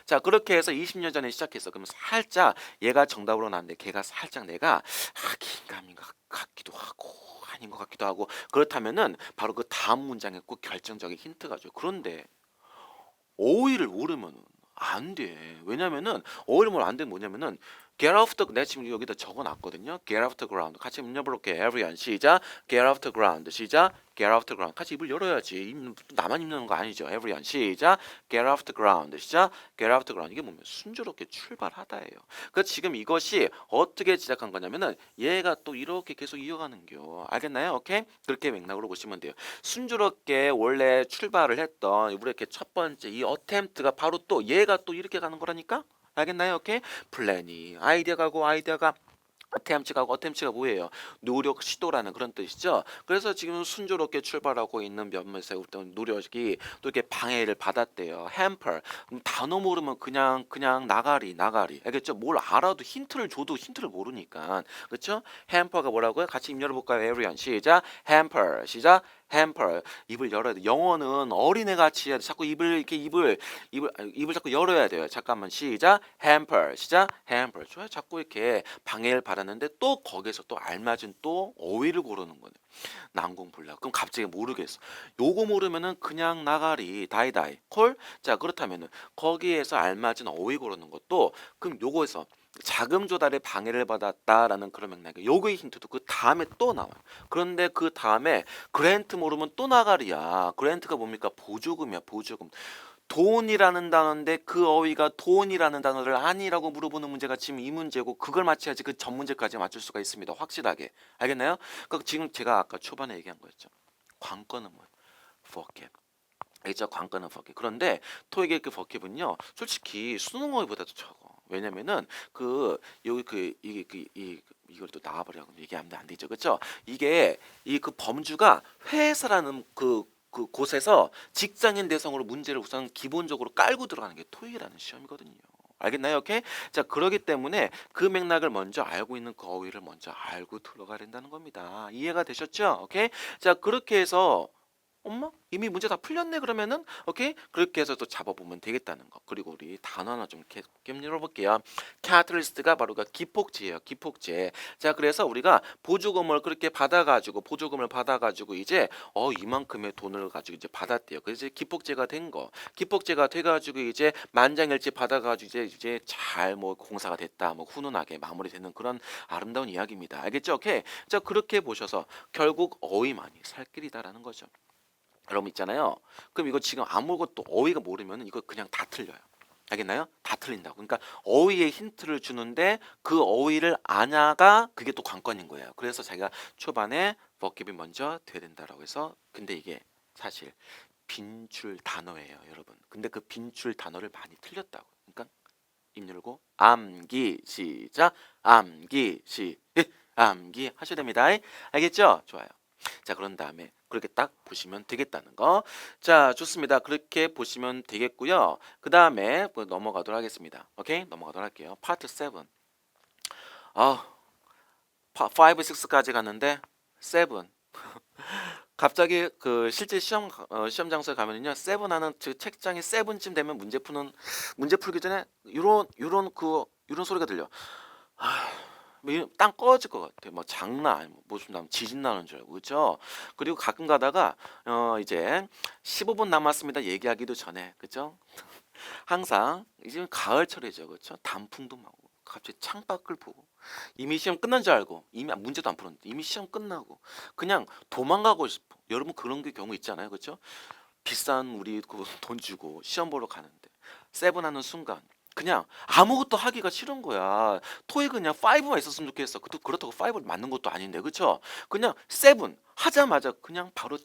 S1: 자, 그렇게 해서 20년 전에 시작했어. 그러면 살짝 얘가 정답으로 나왔는데 걔가 살짝 내가 긴가민가 같기도 하고 아닌 것 같기도 하고 그렇다면은 바로 그 다음 문장에 꼭 결정적인 힌트가 죠. 그런데 어휘를 모르면 안 돼. 왜냐면은 어휘를 모르면 안 되는 뭐냐면은 get off the 내가 지금 여기다 적어놨거든요. get off the ground 같이 읽어볼게. everyone 시작. get off the ground 시작. get off the ground 같이 입을 열어야지. 나만 입는 거 아니죠. everyone 시작. get off the ground 시작. get off the ground 이게 뭐면 순조롭게 출발하다예요. 그 지금 이것이 어떻게 시작한 거냐면은 얘가 또 이렇게 계속 이어가는겨. 알겠나요? 오케이? 그렇게 맥락으로 보시면 돼요. 순조롭게 원래 출발을 했던 우리 이렇게 첫 번째 이 어템프트가 바로 또 얘가 또 이렇게 가는 거라니까. 알겠나요? 오케이? 플래닝 아이디어가 어템치가 뭐예요? 노력, 시도라는 그런 뜻이죠. 그래서 지금 순조롭게 출발하고 있는 몇몇의 어떤 노력이 또 이렇게 방해를 받았대요. hamper. 단어 모르면 그냥 나가리. 알겠죠? 뭘 알아도 힌트를 줘도 힌트를 모르니까. 그렇죠? hamper가 뭐라고요? 같이 입 열어볼까요? everyone. 시작. hamper. 시작. hamper. 입을 열어야 돼. 영어는 어린애 같이 해야 돼. 자꾸 입을 자꾸 열어야 돼요. 잠깐만 시작. hamper. 시작. hamper. 좋아요. 자꾸 이렇게 방해를 받았는데 또 거기서 또 알맞은 또 어휘를 고르는 거네. 난공불락. 그럼 갑자기 모르겠어. 요거 모르면은 그냥 나가리 다이다이 콜. 자, 그렇다면은 거기에서 알맞은 어휘 고르는 것도 그럼 요거에서 자금 조달에 방해를 받았다라는 그런 맥락이에요. 요거의 힌트도 그 다음에 또 나와요. 그런데 그 다음에 그랜트 모르면 또 나가리야. 그랜트가 뭡니까? 보조금이야. 보조금. 돈이라는 단어인데 그 어휘가 돈이라는 단어를 아니라고 물어보는 문제가 지금 이 문제고 그걸 맞춰야지 그 전 문제까지 맞출 수가 있습니다. 확실하게. 알겠나요? 그러니까 지금 제가 아까 초반에 얘기한 거였죠. 관건은 뭐예요? vocab. 알겠죠? 관건은 vocab. 그런데 토익의 그 vocab은요. 솔직히 수능 어휘보다도 적어. 왜냐면은 그 여기 그 이게 이걸 또 나와버려 얘기하면 안 되죠, 그렇죠? 이게 이 그 범주가 회사라는 그 곳에서 직장인 대상으로 문제를 우선 기본적으로 깔고 들어가는 게 토익이라는 시험이거든요. 알겠나요? 오케이? 자, 그러기 때문에 그 맥락을 먼저 알고 있는 그 어휘를 먼저 알고 들어가야 된다는 겁니다. 이해가 되셨죠? 오케이? 자, 그렇게 해서 엄마 이미 문제 다 풀렸네 그러면은 오케이 그렇게 해서 또 잡아보면 되겠다는 거. 그리고 우리 단어 하나 좀 열어볼게요. catalyst가 바로 그 기폭제예요. 기폭제. 자, 그래서 우리가 보조금을 받아가지고 이제 이만큼의 돈을 가지고 이제 받았대요. 그래서 이제 기폭제가 된 거. 기폭제가 돼가지고 이제 만장일치 받아가지고 이제 잘 뭐 공사가 됐다 뭐 훈훈하게 마무리되는 그런 아름다운 이야기입니다. 알겠죠? 오케이. 자, 그렇게 보셔서 결국 어휘만이 살 길이다라는 거죠. 여러분 있잖아요. 그럼 이거 지금 아무것도 어휘가 모르면 이거 그냥 다 틀려요. 알겠나요? 다 틀린다고. 그러니까 어휘의 힌트를 주는데 그 어휘를 아냐가 그게 또 관건인 거예요. 그래서 자기가 초반에 vocab이 먼저 돼야 된다라고 해서 근데 이게 사실 빈줄 단어예요, 여러분. 근데 그 빈줄 단어를 많이 틀렸다고. 그러니까 입 열고 암기 시작. 암기 암기 하셔야 됩니다. 알겠죠? 좋아요. 자, 그런 다음에 그렇게 딱 보시면 되겠다는 거. 자, 좋습니다. 그렇게 보시면 되겠고요. 그 다음에 넘어가도록 하겠습니다. 오케이? 넘어가도록 할게요. 파트 7. 아, 5, 6까지 갔는데 7. 갑자기 그 실제 시험 장소에 가면은요, 7 하는 그 책장이 7쯤 되면 문제 풀기 전에 요런 소리가 들려. 땅 꺼질 것 같아. 뭐 장난 아니고 무슨 지진 나는 줄 알고, 그렇죠? 그리고 가끔 가다가 이제 15분 남았습니다 얘기하기도 전에, 그렇죠? 항상 이제 가을철이죠, 그렇죠? 단풍도 나고 갑자기 창밖을 보고 이미 시험 끝난 줄 알고 이미 문제도 안 풀었는데 이미 시험 끝나고 그냥 도망가고 싶어. 여러분 그런 게 경우 있잖아요, 그렇죠? 비싼 우리 그 돈 주고 시험 보러 가는데 세븐 하는 순간 그냥 아무것도 하기가 싫은 거야. 토익은 그냥 5만 있었으면 좋겠어. 그렇다고 5를 맞는 것도 아닌데, 그렇죠? 그냥 세븐 하자마자 그냥 바로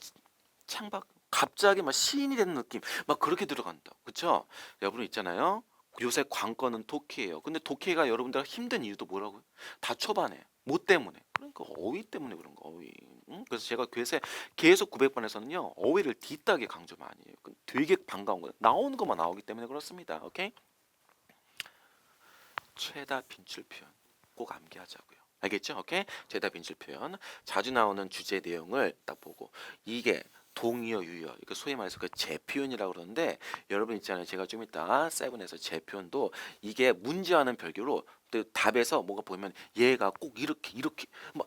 S1: 창밖 갑자기 막 시인이 되는 느낌 막 그렇게 들어간다, 그렇죠? 여러분 있잖아요, 요새 관건은 독해예요. 근데 독해가 여러분들 힘든 이유도 뭐라고요? 다 초반에 뭐 때문에? 그러니까 어휘 때문에 그런 거, 어휘. 응? 그래서 제가 계속 900번에서는요 어휘를 뒷따게 강조 많이 해요. 되게 반가운 거예요. 나오는 것만 나오기 때문에 그렇습니다. 오케이? 최다 빈출 표현 꼭 암기하자고요. 알겠죠? 오케이? 최다 빈출 표현 자주 나오는 주제 내용을 딱 보고 이게 동의어, 유의어, 이거 소위 말해서 그 재표현이라고 그러는데 여러분 있잖아요. 제가 좀 이따 세븐에서 재표현도 이게 문제와는 별개로 또 답에서 뭐가 보면 얘가 꼭 이렇게 막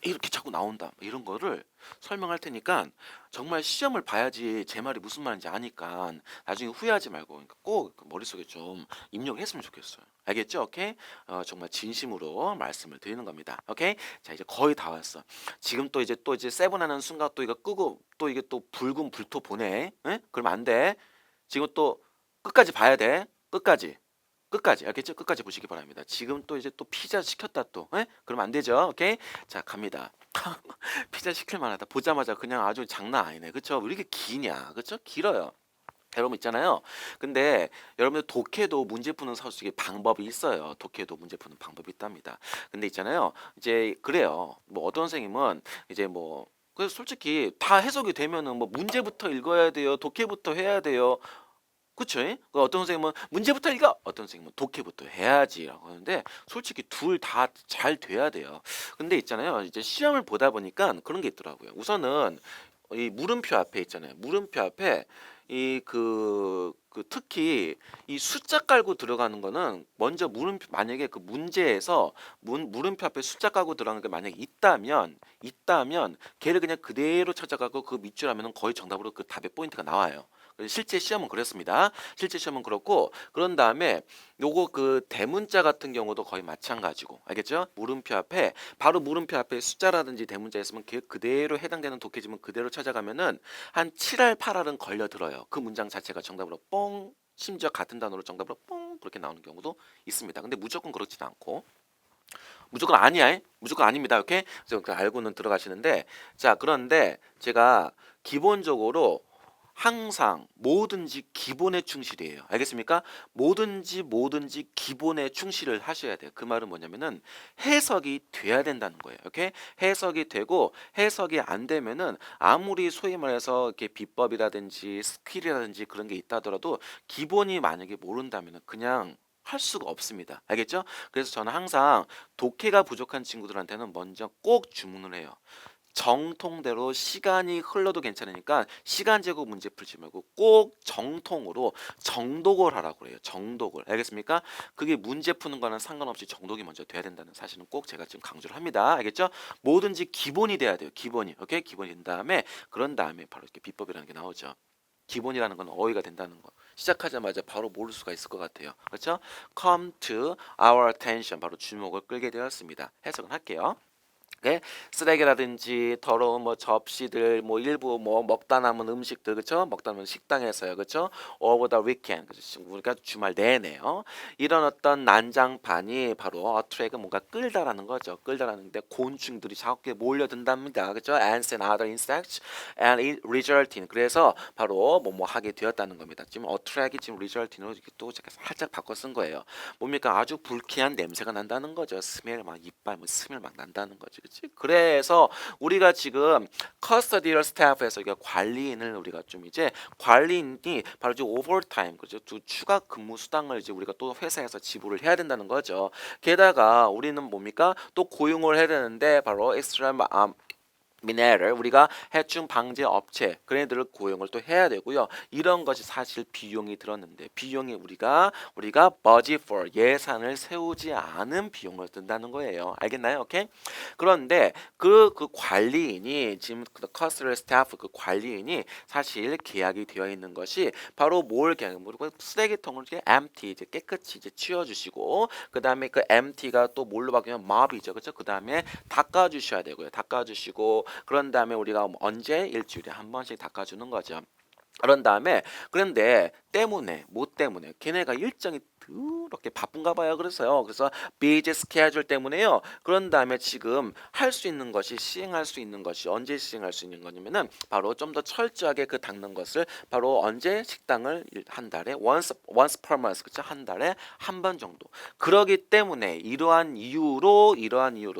S1: 이렇게 자꾸 나온다. 뭐 이런 거를 설명할 테니까 정말 시험을 봐야지 제 말이 무슨 말인지 아니까 나중에 후회하지 말고 그러니까 꼭 머릿속에 좀 입력했으면 좋겠어요. 알겠죠? 오케이? 정말 진심으로 말씀을 드리는 겁니다. 오케이? 자, 이제 거의 다 왔어. 지금 또 이제 세븐 하는 순간 또 이거 끄고 또 이게 또 붉은 불토 보내. 에? 그러면 안 돼. 지금 또 끝까지 봐야 돼. 끝까지 알겠죠? 끝까지 보시기 바랍니다. 지금 또 이제 또 피자 시켰다 또. 에? 그러면 안 되죠. 오케이? 자, 갑니다. 피자 시킬 만하다. 보자마자 그냥 아주 장난 아니네. 그쵸? 왜 이렇게 기냐? 그쵸? 길어요. 여러분 있잖아요. 근데 여러분들 독해도 문제 푸는 서식의 방법이 있어요. 독해도 문제 푸는 방법이 있답니다. 근데 있잖아요. 이제 그래요. 뭐 어떤 선생님은 이제 뭐 그래서 솔직히 다 해석이 되면은 뭐 문제부터 읽어야 돼요. 독해부터 해야 돼요. 그쵸? 그 어떤 선생님은 문제부터 읽어. 어떤 선생님은 독해부터 해야지라고 하는데 솔직히 둘 다 잘 돼야 돼요. 근데 있잖아요. 이제 시험을 보다 보니까 그런 게 있더라고요. 우선은 이 물음표 앞에 있잖아요. 물음표 앞에 특히 이 숫자 깔고 들어가는 거는 먼저 물음표 만약에 그 문제에서 물음표 앞에 숫자 깔고 들어가는 게 만약에 있다면 걔를 그냥 그대로 찾아가고 그 밑줄 하면은 거의 정답으로 그 답의 포인트가 나와요. 실제 시험은 그렇습니다. 실제 시험은 그렇고 그런 다음에 요거 그 대문자 같은 경우도 거의 마찬가지고 알겠죠? 물음표 앞에 숫자라든지 대문자 있으면 그대로 해당되는 독해지문 그대로 찾아가면은 한 7할 8할은 걸려들어요. 그 문장 자체가 정답으로 뽕 심지어 같은 단어로 정답으로 뽕 그렇게 나오는 경우도 있습니다. 근데 무조건 그렇지는 않고 무조건 아니야. 무조건 아닙니다. 이렇게 그래서 알고는 들어가시는데 자 그런데 제가 기본적으로 항상 뭐든지 기본에 충실이에요. 알겠습니까? 뭐든지 기본에 충실을 하셔야 돼요. 그 말은 뭐냐면은 해석이 돼야 된다는 거예요. 오케이? 해석이 되고 해석이 안 되면은 아무리 소위 말해서 이렇게 비법이라든지 스킬이라든지 그런 게 있다 하더라도 기본이 만약에 모른다면은 그냥 할 수가 없습니다. 알겠죠? 그래서 저는 항상 독해가 부족한 친구들한테는 먼저 꼭 주문을 해요. 정통대로 시간이 흘러도 괜찮으니까 시간 제고 문제 풀지 말고 꼭 정통으로 정독을 하라고 그래요. 정독을. 알겠습니까? 그게 문제 푸는 거는 상관없이 정독이 먼저 돼야 된다는 사실은 꼭 제가 지금 강조를 합니다. 알겠죠? 뭐든지 기본이 돼야 돼요. 기본이. 오케이? 기본이 된 다음에 그런 다음에 바로 이렇게 비법이라는 게 나오죠. 기본이라는 건 어휘가 된다는 거. 시작하자마자 바로 모를 수가 있을 것 같아요. 그렇죠? Come to our attention. 바로 주목을 끌게 되었습니다. 해석은 할게요. 예? 쓰레기라든지 더러운 뭐 접시들 뭐 일부 뭐 먹다 남은 음식들 그쵸? 먹다 남은 식당에서요 그쵸? over the weekend 그죠? 우리가 주말 내내요. 이런 어떤 난장판이 바로 attract 뭔가 끌다라는 거죠. 끌다라는데 곤충들이 자꾸 몰려든답니다. 그죠? ants and other insects and it result in 그래서 바로 뭐뭐 하게 되었다는 겁니다. 지금 attract이 지금 result in으로 이렇게 또 제가 살짝 바꿔 쓴 거예요. 뭡니까? 아주 불쾌한 냄새가 난다는 거죠. 스멜 막 이빨 뭐 스멜 막 난다는 거지. 그렇지? 그래서 우리가 지금 custodial staff에서 이게 관리인을 우리가 좀 이제 관리인이 바로 이제 오버타임 그죠? 또 추가 근무 수당을 이제 우리가 또 회사에서 지불을 해야 된다는 거죠. 게다가 우리는 뭡니까? 또 고용을 해야 되는데 바로 extra 미네를 우리가 해충 방제 업체 그네들을 고용을 또 해야 되고요. 이런 것이 사실 비용이 들었는데 비용이 우리가 budget for 예산을 세우지 않은 비용을 든다는 거예요. 알겠나요? 오케이? 그런데 그 관리인이 지금 그 커스터 스태프 그 관리인이 사실 계약이 되어 있는 것이 바로 뭘 계약 그리고 쓰레기통을 이제 empty 이제 깨끗이 이제 치워주시고 그 다음에 그 empty가 또 뭘로 바뀌면 mob이죠, 그렇죠? 그 다음에 닦아주셔야 되고요. 닦아주시고 그런 다음에 우리가 언제 일주일에 한 번씩 닦아주는 거죠. 그런 다음에 그런데 때문에 뭐 때문에 걔네가 일정이 더럽게 바쁜가 봐요. 그래서 비즈 스케줄 때문에요. 그런 다음에 지금 할 수 있는 것이 시행할 수 있는 것이 언제 시행할 수 있는 거냐면은 바로 좀 더 철저하게 그 닦는 것을 바로 언제 식당을 한 달에 once per month 그쵸? 한 달에 한 번 정도. 그러기 때문에 이러한 이유로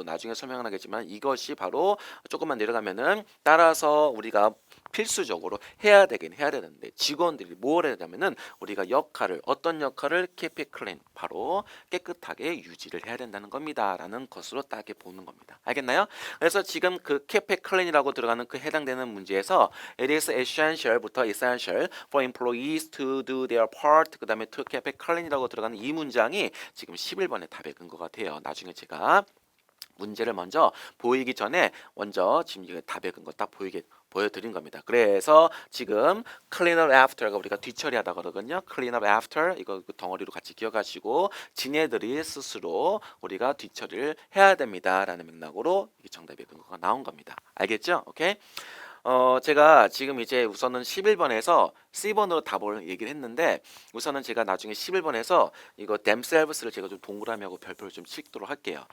S1: 나중에 설명을 하겠지만 이것이 바로 조금만 내려가면은 따라서 우리가 필수적으로 해야 되는데 직원들이 뭘 해야 되냐면은 우리가 어떤 역할을 keep it clean 바로 깨끗하게 유지를 해야 된다는 겁니다라는 것으로 딱 이렇게 보는 겁니다. 알겠나요? 그래서 지금 그 keep it clean이라고 들어가는 그 해당되는 문제에서 it is essential부터 essential for employees to do their part 그다음에 to keep it clean이라고 들어가는 이 문장이 지금 11번의 답의 근거가 돼요. 나중에 제가 문제를 먼저 보이기 전에 먼저 지금 이거 답의 근거 딱 보여드린 겁니다. 그래서 지금 clean up after가 우리가 뒤처리하다 그러거든요. clean up after 이거 그 덩어리로 같이 기억하시고 지네들이 스스로 우리가 뒤처리를 해야 됩니다라는 맥락으로 이 정답의 근거가 나온 겁니다. 알겠죠? 오케이. 제가 지금 이제 우선은 11번에서 C번으로 답을 얘기를 했는데 우선은 제가 나중에 11번에서 이거 themselves를 제가 좀 동그라미하고 별표를 좀 찍도록 할게요.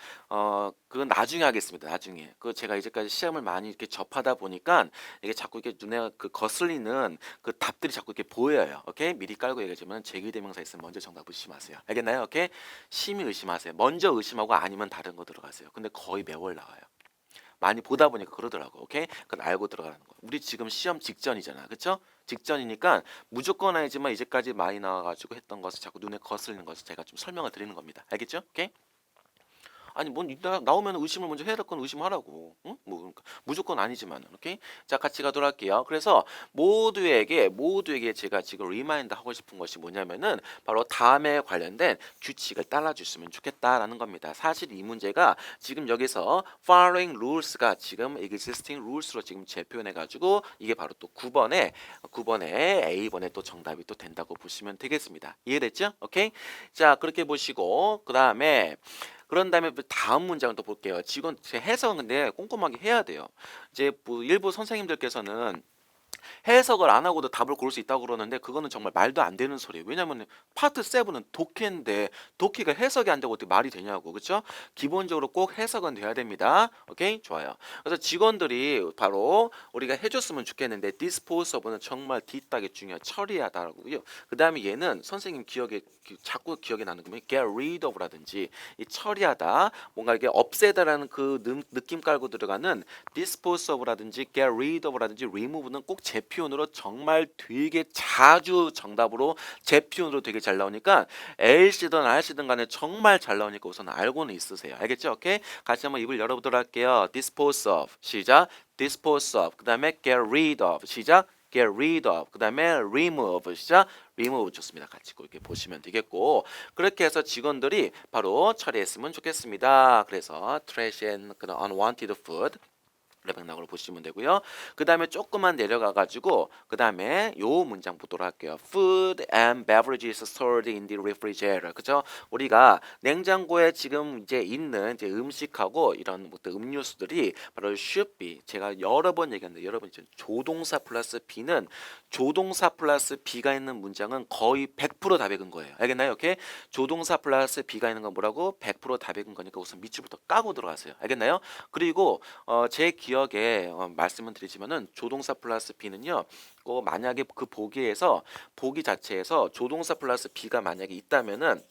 S1: 그건 나중에 하겠습니다. 나중에. 그 제가 이제까지 시험을 많이 이렇게 접하다 보니까 이게 자꾸 이렇게 눈에 그 거슬리는 그 답들이 자꾸 이렇게 보여요. 오케이? 미리 깔고 얘기하지만 제기대명사 있으면 먼저 정답 의심하세요. 알겠나요? 오케이? 심히 의심하세요. 먼저 의심하고 아니면 다른 거 들어가세요. 근데 거의 매월 나와요. 많이 보다 보니까 그러더라고. 오케이? 그건 알고 들어가는 거. 우리 지금 시험 직전이잖아. 그쵸? 직전이니까 무조건 아니지만 이제까지 많이 나와가지고 했던 것을 자꾸 눈에 거슬리는 것을 제가 좀 설명을 드리는 겁니다. 알겠죠? 오케이? 아니 뭐 나오면 의심을 먼저 해야 될 건 의심하라고. 응? 뭐 그러니까 무조건 아니지만은. 오케이? 자, 같이 가도록 할게요. 그래서 모두에게 제가 지금 리마인드 하고 싶은 것이 뭐냐면은 바로 다음에 관련된 규칙을 따라 주시면 좋겠다라는 겁니다. 사실 이 문제가 지금 여기서 following rules가 지금 existing rules로 지금 재표현해 가지고 이게 바로 또 9번에 A번에 또 정답이 또 된다고 보시면 되겠습니다. 이해됐죠? 오케이? 자, 그렇게 보시고 그다음에 그런 다음에 다음 문장을 또 볼게요. 직원 제 해석은 근데 꼼꼼하게 해야 돼요. 이제 뭐 일부 선생님들께서는 해석을 안 하고도 답을 고를 수 있다고 그러는데 그거는 정말 말도 안 되는 소리예요. 왜냐면 파트 7은 독해인데 독해가 해석이 안 되고 어떻게 말이 되냐고. 그렇죠? 기본적으로 꼭 해석은 돼야 됩니다. 오케이? 좋아요. 그래서 직원들이 바로 우리가 해줬으면 좋겠는데 dispose of는 정말 뒷딱이 중요한 처리하다라고요. 그 다음에 얘는 선생님 자꾸 기억에 나는 거면 get rid of라든지 이 처리하다 뭔가 이게 없애다라는 그 느낌 깔고 들어가는 dispose of라든지 get rid of라든지 remove는 꼭 제표현으로 정말 되게 자주 정답으로 제표현으로 되게 잘 나오니까 L씨든 R씨든 간에 정말 잘 나오니까 우선 알고는 있으세요. 알겠죠? 오케이? 같이 한번 입을 열어보도록 할게요. dispose of 시작 dispose of 그 다음에 get rid of 시작 get rid of 그 다음에 remove 시작 remove 좋습니다. 같이 이렇게 보시면 되겠고 그렇게 해서 직원들이 바로 처리했으면 좋겠습니다. 그래서 trash and unwanted food 그런 맥락으로 보시면 되고요. 그 다음에 조금만 내려가 가지고 그 다음에 요 문장 보도록 할게요. Food and beverages stored in the refrigerator. 그죠? 우리가 냉장고에 지금 이제 있는 이제 음식하고 이런 어떤 음료수들이 바로 should be. 제가 여러 번 얘기했는데 여러분 이제 조동사 플러스 be는 조동사 플러스 be가 있는 문장은 거의 100% 답ек인 거예요. 알겠나요? 오케이? 조동사 플러스 be가 있는 건 뭐라고? 100% 답ек인 거니까 우선 밑줄부터 까고 들어가세요. 알겠나요? 그리고 제 기억에 말씀을 드리지만은 조동사 플러스 be는요. 만약에 그 보기에서 보기 자체에서 조동사 플러스 be가 만약에 있다면은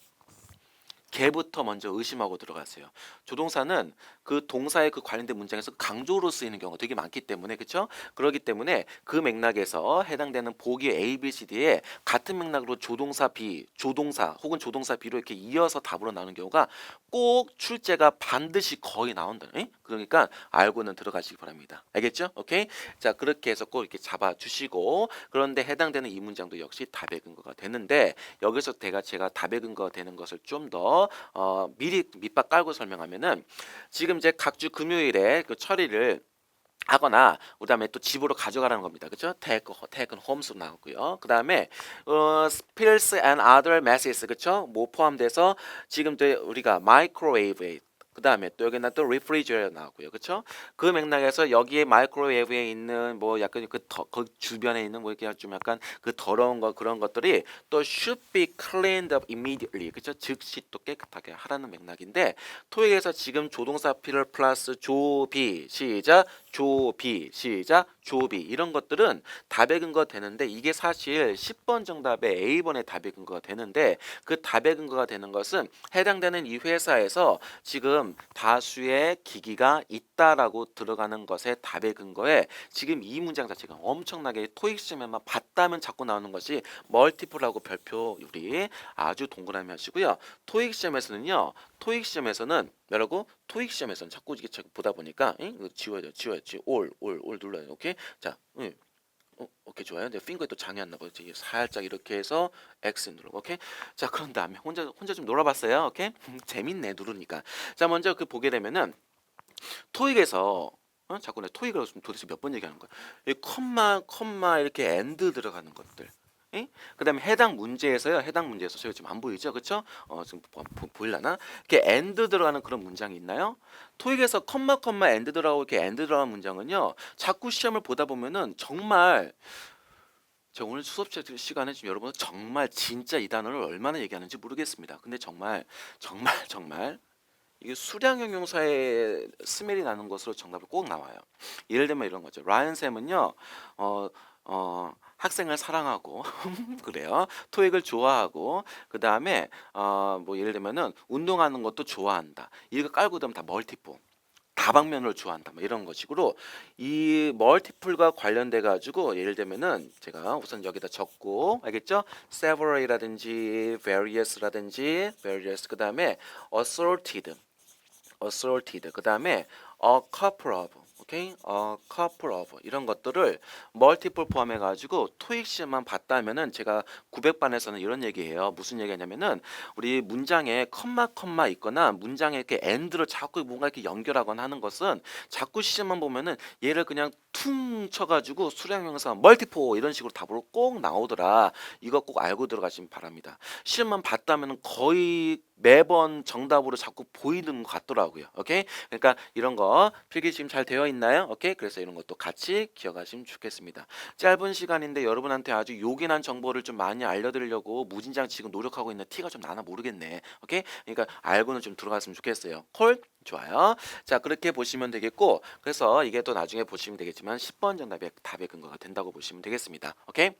S1: 걔부터 먼저 의심하고 들어가세요. 조동사는 그 동사의 그 관련된 문장에서 강조로 쓰이는 경우가 되게 많기 때문에 그렇죠? 그렇기 때문에 그 맥락에서 해당되는 보기 A, B, C, D에 같은 맥락으로 조동사 B, 조동사 혹은 조동사 B로 이렇게 이어서 답으로 나오는 경우가 꼭 출제가 반드시 거의 나온다. 에? 그러니까 알고는 들어가시기 바랍니다. 알겠죠? 오케이? 자 그렇게 해서 꼭 이렇게 잡아주시고 그런데 해당되는 이 문장도 역시 답의 근거가 되는데 여기서 제가 답의 근거가 되는 것을 좀 더 미리 밑밥 깔고 설명하면은 지금 이제 각주 금요일에 그 처리를 하거나 그다음에 또 집으로 가져가라는 겁니다. 그렇죠? take home로 나오고요. 그다음에 spills and other messes 그렇죠? 뭐 포함돼서 지금 또 우리가 microwave 그다음에 또 여기는 또 refrigerator 나오고요. 그렇죠? 그 맥락에서 여기에 마이크로웨이브에 있는 뭐 약간 그 주변에 있는 뭐 이렇게 좀 약간 그 더러운 거 그런 것들이 또 should be cleaned up immediately. 그렇죠? 즉시 또 깨끗하게 하라는 맥락인데 토익에서 지금 조동사 필 플러스 조비 시작 조비 시작 조비 이런 것들은 답의 근거가 되는데 이게 사실 10번 정답의 A번의 답의 근거가 되는데 그 답의 근거가 되는 것은 해당되는 이 회사에서 지금 다수의 기기가 있다라고 들어가는 것의 답의 근거에 지금 이 문장 자체가 엄청나게 토익 시험에만 봤다면 자꾸 나오는 것이 멀티플하고 별표율이 아주 동그라미 하시고요. 토익 시험에서는요. 토익 시험에서는 뭐라고? 토익 시험에서는 자꾸 이게 보다 보니까 이거 지워야 돼요. 올 눌러요. 오케이? 자, 오케이 좋아요. 근데 핑거에 또 장이 안 나고 살짝 이렇게 해서 X 누르고 오케이. 자 그런 다음에 혼자 좀 놀아봤어요. 오케이. 재밌네 누르니까. 자 먼저 그 보게 되면은 토익에서 자꾸 내 토익을 도대체 몇 번 얘기하는 거야. 이 컴마 이렇게 엔드 들어가는 것들. 그다음에 해당 문제에서요. 해당 문제에서 저희 지금 안 보이죠, 그렇죠? 지금 보일라나? 이렇게 엔드 들어가는 그런 문장이 있나요? 토익에서 컴마 엔드 들어가고 이렇게 엔드 들어가는 문장은요. 자꾸 시험을 보다 보면은 정말 저 오늘 수업 시간에 지금 여러분 정말 진짜 이 단어를 얼마나 얘기하는지 모르겠습니다. 근데 정말 이게 수량 형용사의 스멜이 나는 것으로 정답이 꼭 나와요. 예를 들면 이런 거죠. 라이언 쌤은요, 학생을 사랑하고 그래요. 토익을 좋아하고 그 다음에 뭐 예를 들면은 운동하는 것도 좋아한다. 이거 깔고 되면 다 멀티포. 다방면을 좋아한다. 뭐 이런 것식으로 이 멀티플과 관련돼 가지고 예를 들면은 제가 우선 여기다 적고 알겠죠? several이라든지 various라든지 그다음에 assorted 그다음에 a couple of 오케이? a couple of 이런 것들을 멀티플 포함해 가지고 토익 시험만 봤다면은 제가 900반에서는 이런 얘기해요. 무슨 얘기냐면은 우리 문장에 컴마 있거나 문장에 이렇게 end를 자꾸 뭔가 이렇게 연결하거나 하는 것은 자꾸 시험만 보면은 얘를 그냥 퉁 쳐가지고 수량형사 멀티포 이런 식으로 답으로 꼭 나오더라. 이거 꼭 알고 들어가시면 바랍니다. 시험만 봤다면 거의 매번 정답으로 자꾸 보이는 것 같더라고요. 오케이? 그러니까 이런 거 필기 지금 잘 되어 있나요? 오케이? 그래서 이런 것도 같이 기억하시면 좋겠습니다. 짧은 시간인데 여러분한테 아주 요긴한 정보를 좀 많이 알려드리려고 무진장 지금 노력하고 있는 티가 좀 나나 모르겠네. 오케이? 그러니까 알고는 좀 들어갔으면 좋겠어요. 콜? 좋아요. 자 그렇게 보시면 되겠고 그래서 이게 또 나중에 보시면 되겠지만 10번 정답의 답의 근거가 된다고 보시면 되겠습니다. 오케이?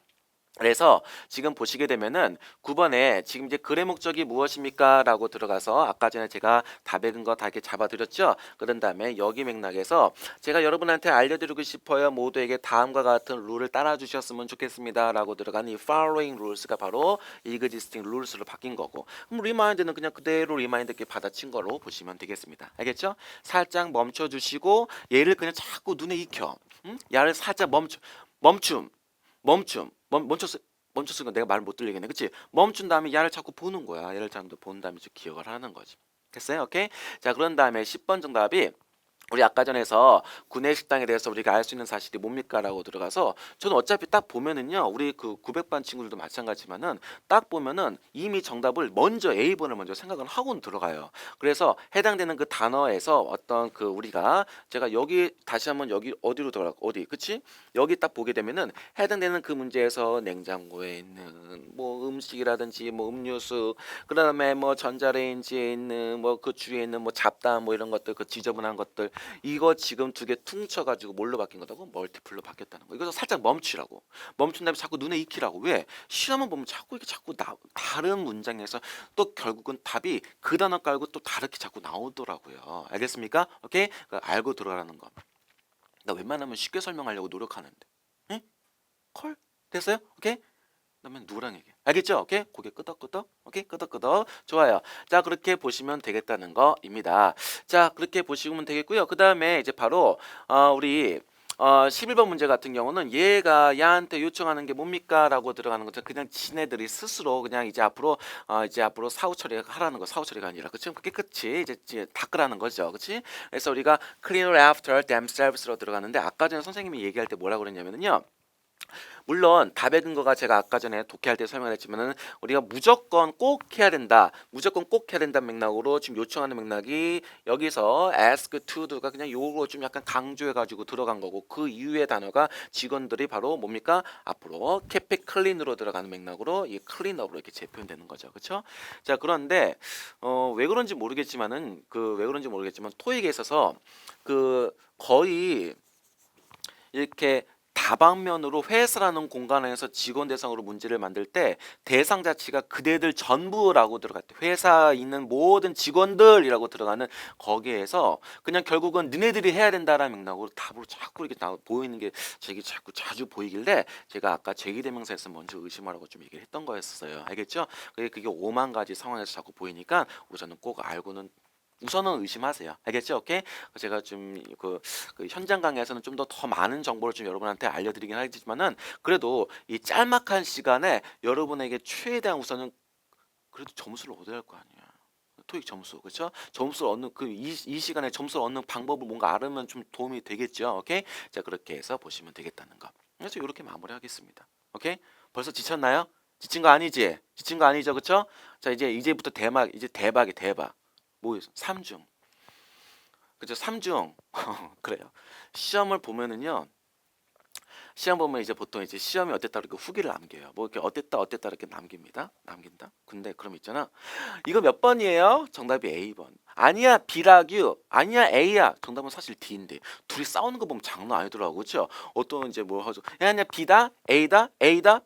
S1: 그래서 지금 보시게 되면은 9번에 지금 이제 글의 목적이 무엇입니까? 라고 들어가서 아까 전에 제가 답의 근거 다 이렇게 잡아드렸죠? 그런 다음에 여기 맥락에서 제가 여러분한테 알려드리고 싶어요. 모두에게 다음과 같은 룰을 따라 주셨으면 좋겠습니다. 라고 들어간 이 following rules가 바로 existing rules로 바뀐 거고 그럼 remind는 그냥 그대로 remind 이렇게 받아친 거로 보시면 되겠습니다. 알겠죠? 살짝 멈춰주시고 얘를 그냥 자꾸 눈에 익혀. 얘를 살짝 멈췄으니까 내가 말 못 들리겠네. 그치? 멈춘 다음에 얘를 자꾸 보는 거야. 얘를 자꾸 본 다음에 기억을 하는 거지. 됐어요? 오케이? 자, 그런 다음에 10번 정답이 우리 아까 전에서 구내식당에 대해서 우리가 알 수 있는 사실이 뭡니까? 라고 들어가서 저는 어차피 딱 보면은요. 우리 그 900반 친구들도 마찬가지지만은 딱 보면은 이미 정답을 먼저 A번을 먼저 생각을 하고는 들어가요. 그래서 해당되는 그 단어에서 어떤 그 우리가 제가 여기 다시 한번 여기 어디로 들어가 어디 그치? 여기 딱 보게 되면은 해당되는 그 문제에서 냉장고에 있는 뭐 음식이라든지 뭐 음료수 그다음에 뭐 전자레인지에 있는 뭐 그 주위에 있는 뭐 잡다한 뭐 이런 것들 그 지저분한 것들 이거 지금 두 개 퉁쳐가지고 뭘로 바뀐 거다고? 멀티플로 바뀌었다는 거. 이거 살짝 멈추라고. 멈춘 다음에 자꾸 눈에 익히라고. 왜? 시험을 보면 자꾸 이렇게 자꾸 다른 문장에서 또 결국은 답이 그 단어 깔고 또 다르게 자꾸 나오더라고요. 알겠습니까? 오케이? 알고 들어가라는 거. 나 웬만하면 쉽게 설명하려고 노력하는데. 응? 콜? 됐어요? 오케이? 그러면 누구랑 얘기해? 알겠죠? 오케이? 고개 끄덕끄덕. 오케이? 끄덕끄덕. 좋아요. 자, 그렇게 보시면 되겠다는 거입니다. 자, 그렇게 보시면 되겠고요. 그 다음에 이제 바로 우리 11번 문제 같은 경우는 얘가 야한테 요청하는 게 뭡니까? 라고 들어가는 거죠. 그냥 지네들이 스스로 그냥 이제 앞으로 사후 처리하라는 거. 사후 처리가 아니라 그치? 그게 끝이 이제 닦으라는 거죠. 그치? 그래서 우리가 clean after themselves로 들어가는데 아까 전에 선생님이 얘기할 때 뭐라고 그랬냐면요. 물론 답의 근거가 제가 아까 전에 독해할 때 설명했지만은 우리가 무조건 꼭 해야 된다. 무조건 꼭 해야 된다는 맥락으로 지금 요청하는 맥락이 여기서 ask to가 그냥 요거 좀 약간 강조해 가지고 들어간 거고 그 이후의 단어가 직원들이 바로 뭡니까? 앞으로 keep it clean으로 들어가는 맥락으로 이 cleanup으로 이렇게 재표현되는 거죠. 그렇죠? 자, 그런데 왜 그런지 모르겠지만은 왜 그런지 모르겠지만 토익에 있어서 그 거의 이렇게 다방면으로 회사라는 공간에서 직원 대상으로 문제를 만들 때 대상 자체가 그대들 전부라고 들어갈 때 회사에 있는 모든 직원들이라고 들어가는 거기에서 그냥 결국은 너네들이 해야 된다라는 맥락으로 답으로 자꾸 이렇게 보이는 게 제게 자꾸 자주 보이길래 제가 아까 제기대명사에서 먼저 의심하라고 좀 얘기를 했던 거였어요. 알겠죠? 그게 5만 가지 상황에서 자꾸 보이니까 우선은 꼭 알고는 우선은 의심하세요. 알겠죠? 오케이? 제가 좀 그 현장 강의에서는 좀 더 많은 정보를 좀 여러분한테 알려드리긴 하겠지만은 그래도 이 짤막한 시간에 여러분에게 최대한 우선은 그래도 점수를 얻어야 할 거 아니야. 토익 점수, 그렇죠? 점수를 얻는 이 시간에 점수를 얻는 방법을 뭔가 알으면 좀 도움이 되겠죠. 오케이? 자, 그렇게 해서 보시면 되겠다는 거. 그래서 이렇게 마무리하겠습니다. 오케이? 벌써 지쳤나요? 지친 거 아니지? 지친 거 아니죠, 그렇죠? 자, 이제부터 이제 대박이 대박. 뭐 삼중. 그죠? 삼중. 그래요. 시험을 보면은요. 시험 보면 이제 보통 이제 시험이 어땠다 이렇게 후기를 남겨요. 뭐 이렇게 어땠다 이렇게 남깁니다. 남긴다. 근데 그럼 있잖아. 이거 몇 번이에요? 정답이 A번. 아니야 B라규. 아니야 A야. 정답은 사실 D인데 둘이 싸우는 거 보면 장난 아니더라고. 그렇죠? 어떤 이제 뭐 하죠? 야, 아니야 B다, A다,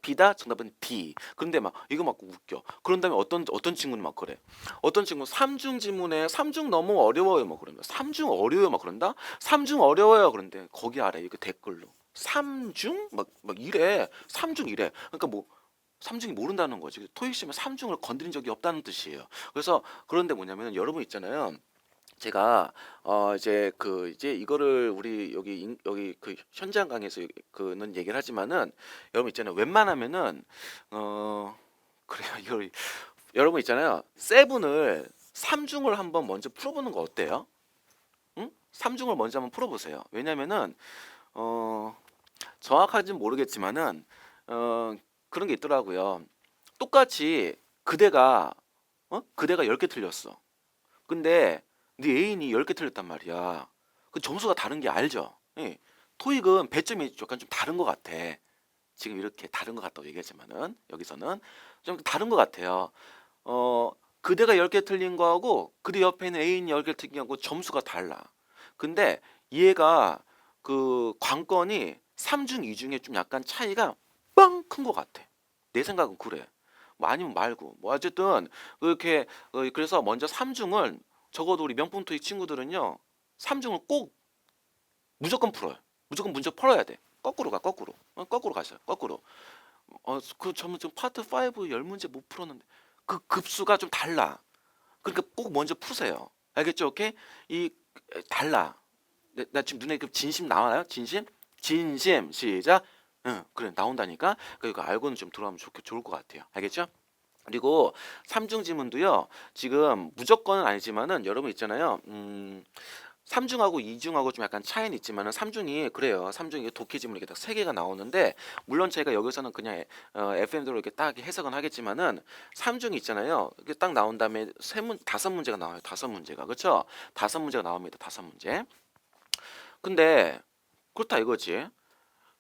S1: B다. 정답은 D. 그런데 막 이거 막 웃겨. 그런 다음에 어떤 친구는 막 그래. 어떤 친구 삼중 지문에 삼중 너무 어려워요. 막 그런다. 삼중 어려워요. 막 그런다. 삼중 어려워요. 그런데 거기 아래 이거 댓글로 삼중 막 이래. 삼중 이래. 그러니까 뭐 삼중이 모른다는 거지. 토익 시험에 삼중을 건드린 적이 없다는 뜻이에요. 그래서 그런데 뭐냐면 여러분 있잖아요. 제가 이제 이거를 우리 여기 그 현장 강의에서 그는 얘기를 하지만은 여러분 있잖아요. 웬만하면은 그래요. 이걸 여러분 있잖아요. 세븐을 삼중을 한번 먼저 풀어보는 거 어때요? 응? 삼중을 먼저 한번 풀어보세요. 왜냐면은 어 정확한지는 모르겠지만은 어 그런 게 있더라고요. 똑같이 그대가 10개 틀렸어. 근데 네 애인이 10개 틀렸단 말이야. 그 점수가 다른 게 알죠? 예. 토익은 배점이 약간 좀 다른 것 같아. 지금 이렇게 다른 것 같다고 얘기하지만은 여기서는 좀 다른 것 같아요. 어 그대가 10개 틀린 거하고 그대 옆에 있는 애인이 10개 틀린 거하고 점수가 달라. 근데 얘가 그 관건이 3중 2중에 좀 약간 차이가 빵 큰 것 같아. 내 생각은 그래. 뭐 아니면 말고. 뭐 어쨌든 그렇게 그래서 먼저 3중을 적어도 우리 명품 토익 친구들은요. 3중을 꼭 무조건 풀어요. 무조건 문제 풀어야 돼. 거꾸로 가, 거꾸로. 거꾸로 가세요. 거꾸로. 그 저는 지금 파트 5 10문제 못 풀었는데 그 급수가 좀 달라. 그러니까 꼭 먼저 푸세요. 알겠죠? 오케이? 이 달라. 나 지금 눈에 그 진심 나와요? 진심? 진심 시작. 응, 그래 나온다니까. 그러니까 알고는 좀 들어가면 좋을 것 같아요. 알겠죠? 그리고 삼중 지문도요. 지금 무조건은 아니지만은 여러분 있잖아요. 삼중하고 이중하고 좀 약간 차이는 있지만은 삼중이 그래요. 삼중이 독해지문 이렇게 딱 세 개가 나오는데 물론 제가 여기서는 그냥 FM대로 이렇게 딱 해석은 하겠지만은 삼중이 있잖아요. 이게 딱 나온 다음에 다섯 문제가 나와요. 다섯 문제가 그렇죠? 다섯 문제가 나옵니다. 다섯 문제. 근데 그렇다 이거지.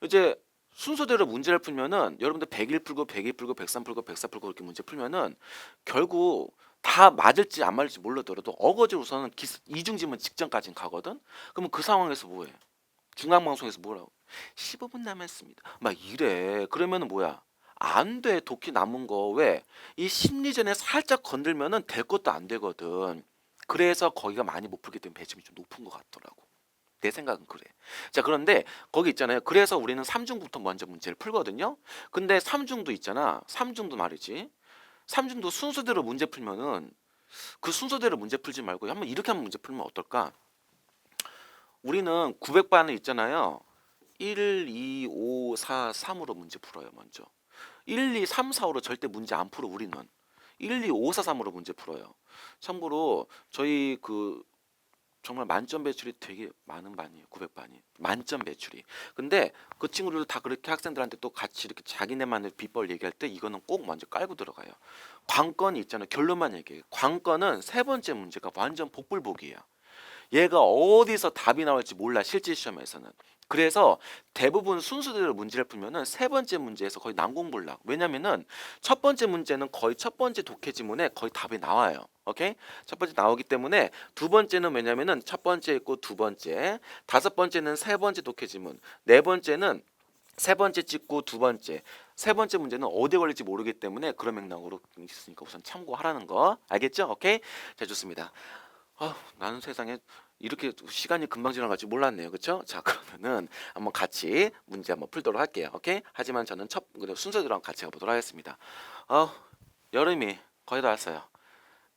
S1: 이제 순서대로 문제를 풀면은 여러분들 100일 풀고 102 풀고 103 풀고 104 풀고 이렇게 문제 풀면은 결국 다 맞을지 안 맞을지 몰라더라도 어거지로서는 이중지문 직전까지는 가거든. 그러면 그 상황에서 뭐해? 중앙방송에서 뭐라고? 15분 남았습니다. 막 이래. 그러면은 뭐야? 안 돼. 독히 남은 거 왜? 이 심리전에 살짝 건들면은 될 것도 안 되거든. 그래서 거기가 많이 못 풀기 때문에 배점이 좀 높은 것 같더라고. 내 생각은 그래. 자, 그런데 거기 있잖아요. 그래서 우리는 삼중부터 먼저 문제를 풀거든요. 근데 삼중도 있잖아. 삼중도 말이지. 삼중도 순서대로 문제 풀면은 그 순서대로 문제 풀지 말고 한번 문제 풀면 어떨까? 우리는 900반을 있잖아요. 1, 2, 5, 4, 3으로 문제 풀어요, 먼저. 1, 2, 3, 4, 5로 절대 문제 안 풀어, 우리는. 1, 2, 5, 4, 3으로 문제 풀어요. 참고로 저희 정말 만점 배출이 되게 많은 반이에요. 900반이. 만점 배출이. 근데 그 친구들도 다 그렇게 학생들한테 또 같이 이렇게 자기네만의 비법을 얘기할 때 이거는 꼭 먼저 깔고 들어가요. 관건이 있잖아요. 결론만 얘기해요. 관건은 세 번째 문제가 완전 복불복이에요. 얘가 어디서 답이 나올지 몰라 실제 시험에서는. 그래서 대부분 순서대로 문제를 풀면은 세 번째 문제에서 거의 난공불락. 왜냐면은 첫 번째 문제는 거의 첫 번째 독해 지문에 거의 답이 나와요. 오케이? 첫 번째 나오기 때문에 두 번째는 왜냐면은 첫 번째 있고 두 번째, 다섯 번째는 세 번째 독해 지문, 네 번째는 세 번째 찍고 두 번째, 세 번째 문제는 어디에 걸릴지 모르기 때문에 그런 맥락으로 있으니까 우선 참고하라는 거 알겠죠? 오케이? 자, 좋습니다. 나는 세상에 이렇게 시간이 금방 지나갈 줄 몰랐네요. 그렇죠? 자, 그러면은 한번 같이 문제 한번 풀도록 할게요. 오케이? 하지만 저는 순서대로 같이 해보도록 하겠습니다. 어, 여름이 거의 다 왔어요.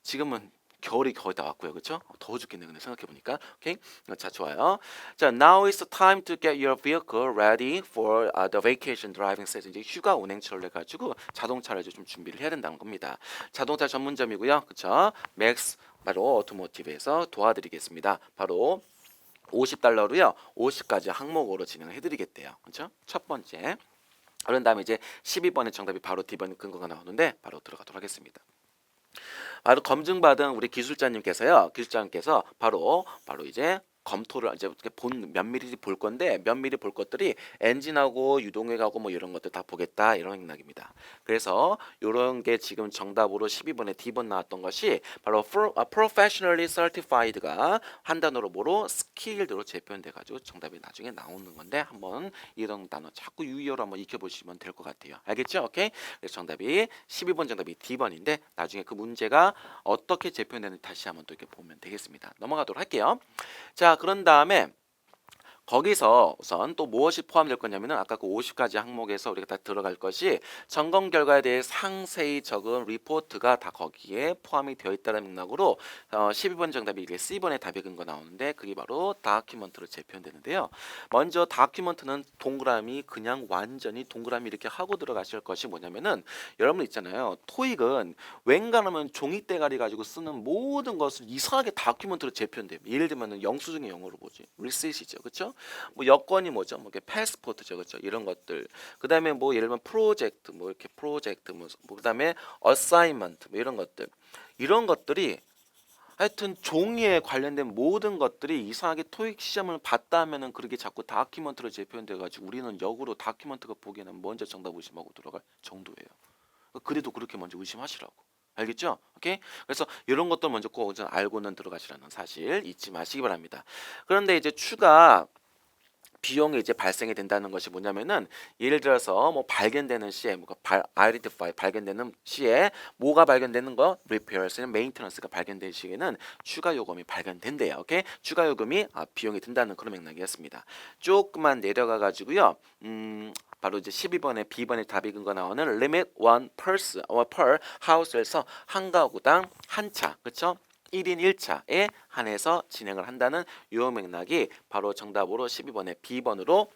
S1: 지금은 겨울이 거의 다 왔고요. 그렇죠? 더워 죽겠네. 근데 생각해 보니까. 오케이? 자, 좋아요. 자, now is the time to get your vehicle ready for the vacation driving season. 이제 휴가 운행철을 해 가지고 자동차를 이제 좀 준비를 해야 된다는 겁니다. 자동차 전문점이고요. 그렇죠? 맥스 바로 오토모티브에서 도와드리겠습니다. 바로 $50로요. 50가지 항목으로 진행을 해드리겠대요. 그렇죠? 첫 번째. 그런 다음에 이제 12번의 정답이 바로 D번 근거가 나오는데 바로 들어가도록 하겠습니다. 바로 검증받은 우리 기술자님께서 바로 이제 검토를 이제 본 면밀히 볼 건데 면밀히 볼 것들이 엔진하고 유동력하고 뭐 이런 것들 다 보겠다 이런 맥락입니다. 그래서 이런 게 지금 정답으로 12번에 D번 나왔던 것이 바로 professionally certified가 한 단어로 뭐로 skilled로 재표현돼 가지고 정답이 나중에 나오는 건데 한번 이런 단어 자꾸 유의어로 한번 익혀보시면 될 것 같아요. 알겠죠? 오케이. 그래서 정답이 12번 정답이 D번인데 나중에 그 문제가 어떻게 재표현되는지 다시 한번 또 이렇게 보면 되겠습니다. 넘어가도록 할게요. 자, 그런 다음에 거기서 우선 또 무엇이 포함될 거냐면은 아까 그 50가지 항목에서 우리가 다 들어갈 것이 점검 결과에 대해 상세히 적은 리포트가 다 거기에 포함이 되어 있다는 맥락으로 12번 정답이 이게 C번의 답의 근거 나오는데 그게 바로 다큐먼트로 재표현되는데요. 먼저 다큐먼트는 동그라미 그냥 완전히 동그라미 이렇게 하고 들어가실 것이 뭐냐면은 여러분 있잖아요. 토익은 웬간하면 종이 대가리 가지고 쓰는 모든 것을 이상하게 다큐먼트로 재표현돼요. 예를 들면 영수증의 영어로 뭐지? 리시트이죠. 그렇죠? 뭐 여권이 뭐죠? 뭐 이렇게 패스포트죠, 그렇죠? 이런 것들. 그다음에 뭐 예를 들면 프로젝트, 뭐 이렇게 프로젝트, 뭐 그다음에 어사이먼트, 뭐 이런 것들. 이런 것들이 하여튼 종이에 관련된 모든 것들이 이상하게 토익 시험을 봤다 하면은 그렇게 자꾸 다큐멘트로 재표현돼 가지고 우리는 역으로 다큐멘트가 보기에는 먼저 정답 의심하고 들어갈 정도예요. 그래도 그렇게 먼저 의심하시라고. 알겠죠? 오케이? 그래서 이런 것들 먼저 꼭 우선 알고는 들어가시라는 사실 잊지 마시기 바랍니다. 그런데 이제 추가 비용이 이제 발생이 된다는 것이 뭐냐면은 예를 들어서 뭐 발견되는 시에 identify 발견되는 시에 뭐가 발견되는 거 repairs, maintenance가 발견된 시에는 추가 요금이 발견된대요. 오케이? 추가 요금이 비용이 든다는 그런 맥락이었습니다. 조금만 내려가 가지고요. 바로 이제 12번에 B번의 답이 근거 나오는 limit one person per house에서 한 가구당 한 차. 그렇죠? 1인 1차에 한해서 진행을 한다는 요 맥락이 바로 정답으로 12번의 B번으로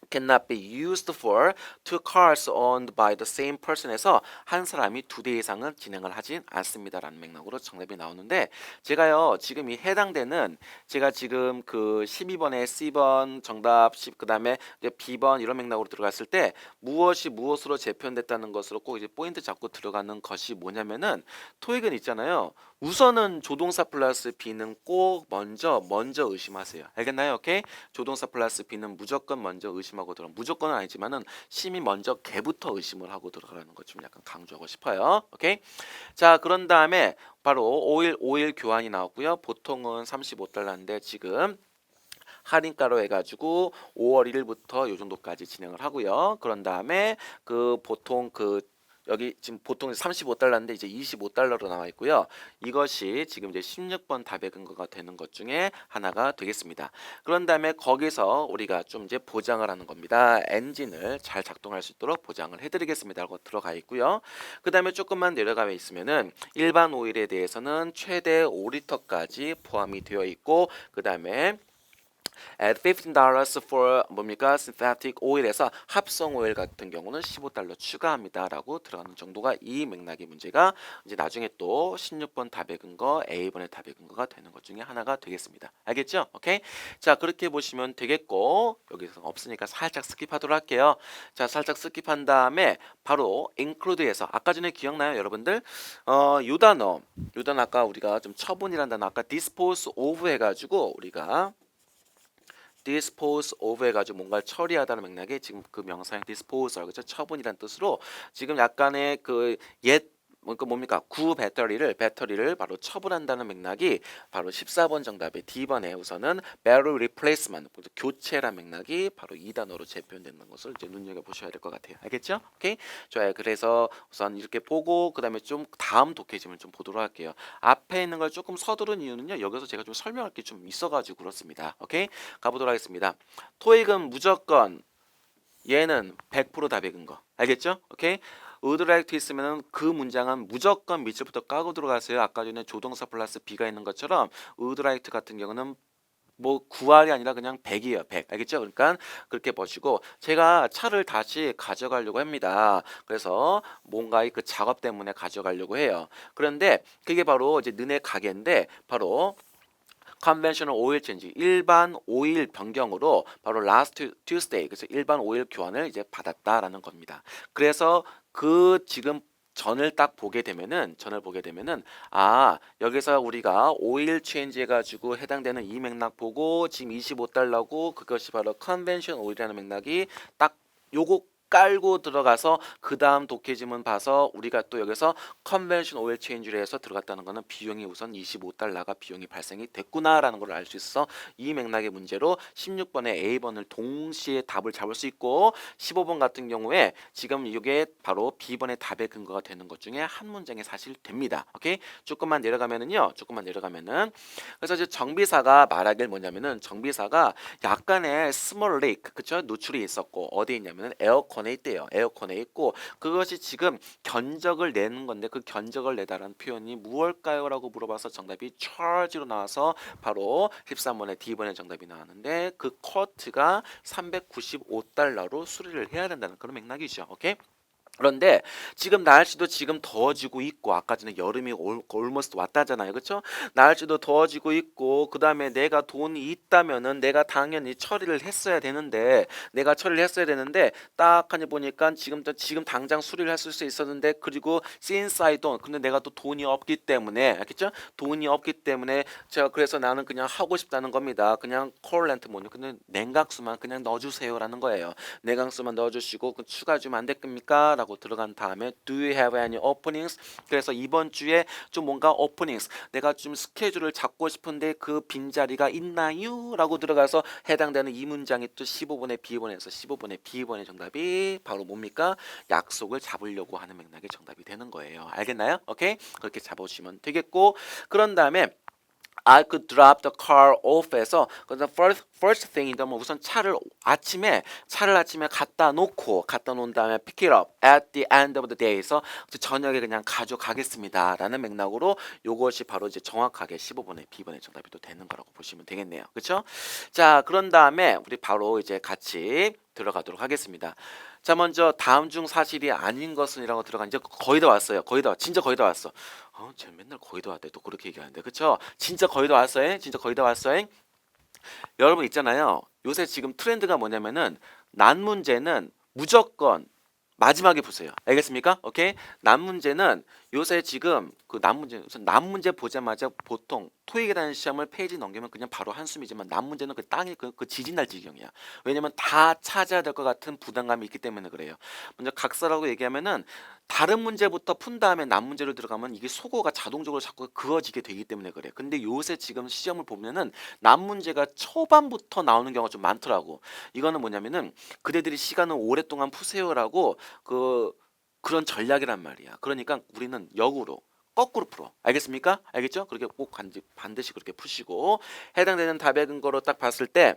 S1: cannot be used for two cars owned by the same person에서 한 사람이 두 대 이상은 진행을 하진 않습니다라는 맥락으로 정답이 나오는데 제가요 지금 이 해당되는 제가 지금 그 12번에 C번 정답 그다음에 이제 B번 이런 맥락으로 들어갔을 때 무엇이 무엇으로 재편됐다는 것으로 꼭 이제 포인트 잡고 들어가는 것이 뭐냐면은 토익은 있잖아요. 우선은 조동사 플러스 B는 꼭 먼저 의심하세요. 알겠나요? 오케이? 조동사 플러스 B는 무조건 먼저 의심하고 들어. 무조건은 아니지만은 심히 먼저 걔부터 의심을 하고 들어가라는 것 좀 약간 강조하고 싶어요. 오케이? 자, 그런 다음에 바로 5일 교환이 나왔고요. 보통은 35달러인데 지금 할인가로 해가지고 5월 1일부터 요 정도까지 진행을 하고요. 그런 다음에 그 보통 그 여기 지금 보통 35달러인데 이제 25달러로 나와 있고요. 이것이 지금 이제 16번 답의 근거가 되는 것 중에 하나가 되겠습니다. 그런 다음에 거기서 우리가 좀 이제 보장을 하는 겁니다. 엔진을 잘 작동할 수 있도록 보장을 해드리겠습니다. 라고 들어가 있고요. 그 다음에 조금만 내려가 있으면은 일반 오일에 대해서는 최대 5리터까지 포함이 되어 있고 그 다음에 at $15 for 뭡니까? synthetic oil에서 합성 오일 같은 경우는 15달러 추가합니다라고 들어가는 정도가 이 맥락의 문제가 이제 나중에 또 16번 답의 근거, A번의 답의 근거가 되는 것 중에 하나가 되겠습니다. 알겠죠? 오케이? 자, 그렇게 보시면 되겠고 여기서 없으니까 살짝 스킵하도록 할게요. 자, 살짝 스킵한 다음에 바로 include에서 아까 전에 기억나요, 여러분들? 요 단어 아까 우리가 좀 처분이란 단어 아까 dispose of 해가지고 우리가 dispose of 해가지고 뭔가를 처리하다는 맥락에 지금 그 명사형 disposal 그죠 처분이란 뜻으로 지금 약간의 그옛 뭡니까 구 배터리를 바로 처분한다는 맥락이 바로 14번 정답의 D번에 우선은 battery replacement 교체란 맥락이 바로 이 단어로 재표현되는 것을 이제 눈여겨 보셔야 될 것 같아요. 알겠죠? 오케이 좋아요. 그래서 우선 이렇게 보고 그 다음에 좀 다음 독해짐을 좀 보도록 할게요. 앞에 있는 걸 조금 서두른 이유는요 여기서 제가 좀 설명할 게 좀 있어가지고 그렇습니다. 오케이 가보도록 하겠습니다. 토익은 무조건 얘는 100% 답의 근거. 알겠죠? 오케이? would like to 있으면은 그 문장은 무조건 밑줄부터 까고 들어가세요. 아까 전에 조동사 플러스 B가 있는 것처럼 would like to 같은 경우는 뭐 9할이 아니라 그냥 100이에요. 100. 알겠죠? 그러니까 그렇게 보시고 제가 차를 다시 가져가려고 합니다. 그래서 뭔가의 그 작업 때문에 가져가려고 해요. 그런데 그게 바로 이제 너네 가게인데 바로 conventional oil change 일반 오일 변경으로 바로 last Tuesday 그래서 일반 오일 교환을 이제 받았다라는 겁니다. 그래서 그 지금 전을 보게 되면은 아 여기서 우리가 오일 체인지 해가지고 해당되는 이 맥락 보고 지금 25달러고 그것이 바로 컨벤션 오일이라는 맥락이 딱 요거 깔고 들어가서 그 다음 독해지문 봐서 우리가 또 여기서 컨벤션 오일 체인지를 해서 들어갔다는 거는 비용이 우선 25달러가 비용이 발생이 됐구나라는 걸 알 수 있어 이 맥락의 문제로 16번에 A번을 동시에 답을 잡을 수 있고 15번 같은 경우에 지금 이게 바로 B번의 답의 근거가 되는 것 중에 한 문장이 사실 됩니다. 오케이 조금만 내려가면은요 조금만 내려가면은 그래서 이제 정비사가 말하길 뭐냐면은 정비사가 약간의 스몰 리크 그쵸 노출이 있었고 어디에 있냐면은 에어컨에 있대요. 에어컨에 있고 그것이 지금 견적을 내는 건데 그 견적을 내다라는 표현이 무엇일까요? 라고 물어봐서 정답이 charge로 나와서 바로 13번에 D번의 정답이 나왔는데 그 커트가 395달러로 수리를 해야 된다는 그런 맥락이죠. 오케이? 그런데 지금 날씨도 지금 더워지고 있고 아까 전에 여름이 almost 왔다잖아요. 그렇죠? 날씨도 더워지고 있고 그다음에 내가 돈이 있다면은 내가 당연히 처리를 했어야 되는데 내가 처리를 했어야 되는데 딱 하니 보니까 지금 당장 수리를 했을 수 있었는데 그리고 since I don't 근데 내가 또 돈이 없기 때문에 알겠죠? 돈이 없기 때문에 제가 그래서 나는 그냥 하고 싶다는 겁니다. 그냥 콜렌트 뭐냐 그냥 냉각수만 그냥 넣어주세요라는 거예요. 냉각수만 넣어주시고 그 추가 주면 안 될겁니까? 라고 들어간 다음에 Do you have any openings? 그래서 이번 주에 좀 뭔가 openings 내가 좀 스케줄을 잡고 싶은데 그 빈자리가 있나요? 라고 들어가서 해당되는 이 문장이 또 15번의 B번에서 15번의 B번의 정답이 바로 뭡니까? 약속을 잡으려고 하는 맥락의 정답이 되는 거예요. 알겠나요? 오케이? 그렇게 잡아주시면 되겠고 그런 다음에 I could drop the car off에서 그래서 first thing이다 뭐 우선 차를 아침에 갖다 놓은 다음에 pick it up at the end of the day에서 저녁에 그냥 가져가겠습니다라는 맥락으로 요것이 바로 이제 정확하게 15번의 B번의 정답이 또 되는 거라고 보시면 되겠네요. 그렇죠? 자, 그런 다음에 우리 바로 이제 같이 들어가도록 하겠습니다. 자, 먼저 다음 중 사실이 아닌 것은이라고 들어가 이제 거의 다 왔어요. 진짜 거의 다 왔어. 쟤 맨날 거의 다 왔대. 또 그렇게 얘기하는데, 그쵸? 진짜 거의 다 왔어요. 진짜 거의 다 왔어요. 여러분 있잖아요. 요새 지금 트렌드가 뭐냐면은 난 문제는 무조건 마지막에 보세요. 알겠습니까? 오케이? 난 문제는 요새 지금 그 난 문제 보자마자 보통 토익이라는 시험을 페이지 넘기면 그냥 바로 한숨이지만 난 문제는 그 땅이 그 지진 날 지경이야. 왜냐면 다 찾아야 될 것 같은 부담감이 있기 때문에 그래요. 먼저 각서라고 얘기하면은 다른 문제부터 푼 다음에 난 문제로 들어가면 이게 속어가 자동적으로 자꾸 그어지게 되기 때문에 그래. 근데 요새 지금 시험을 보면은 난 문제가 초반부터 나오는 경우가 좀 많더라고. 이거는 뭐냐면은 그대들이 시간을 오랫동안 푸세요라고 그런 전략이란 말이야. 그러니까 우리는 역으로 거꾸로 풀어. 알겠습니까? 알겠죠? 그렇게 꼭 반드시 그렇게 푸시고 해당되는 답의 근거로 딱 봤을 때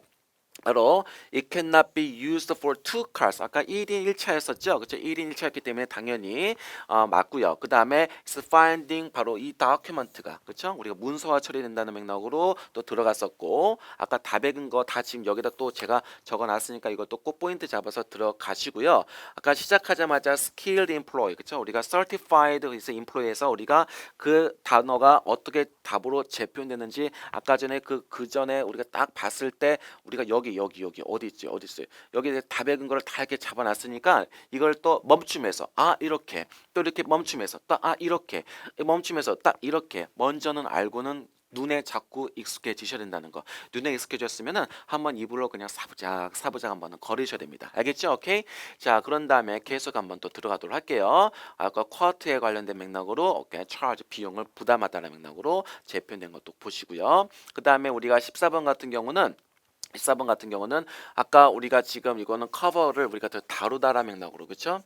S1: 바로 it cannot be used for two cars. 아까 1인 1차였었죠. 그렇죠? 1인 1차였기 때문에 당연히 맞고요. 그 다음에 is finding 바로 이 document가 그렇죠? 우리가 문서화 처리된다는 맥락으로 또 들어갔었고 아까 답의 근거 다 지금 여기다 또 제가 적어놨으니까 이것도 꼭 포인트 잡아서 들어가시고요. 아까 시작하자마자 skilled employee 그렇죠? 우리가 certified employee에서 우리가 그 단어가 어떻게 답으로 재표현되는지 아까 전에 그 전에 우리가 딱 봤을 때 우리가 여기 어디 있지 어디 있어요 여기 답의 근거를 다 이렇게 잡아놨으니까 이걸 또 멈춤해서 이렇게 또 이렇게 멈춤해서 딱 이렇게 멈춤해서 딱 이렇게 먼저는 알고는 눈에 자꾸 익숙해지셔야 된다는 거. 눈에 익숙해졌으면은 한번 입으로 그냥 사부작 한번 거리셔야 됩니다. 알겠죠? 오케이. 자, 그런 다음에 계속 한번 또 들어가도록 할게요. 아까 쿼트에 관련된 맥락으로 오케이 charge 비용을 부담하다는 맥락으로 재편된 것도 보시고요. 그 다음에 우리가 14번 같은 경우는 아까 우리가 지금 이거는 커버를 우리가 더 다루다라는 맥락으로 그렇죠?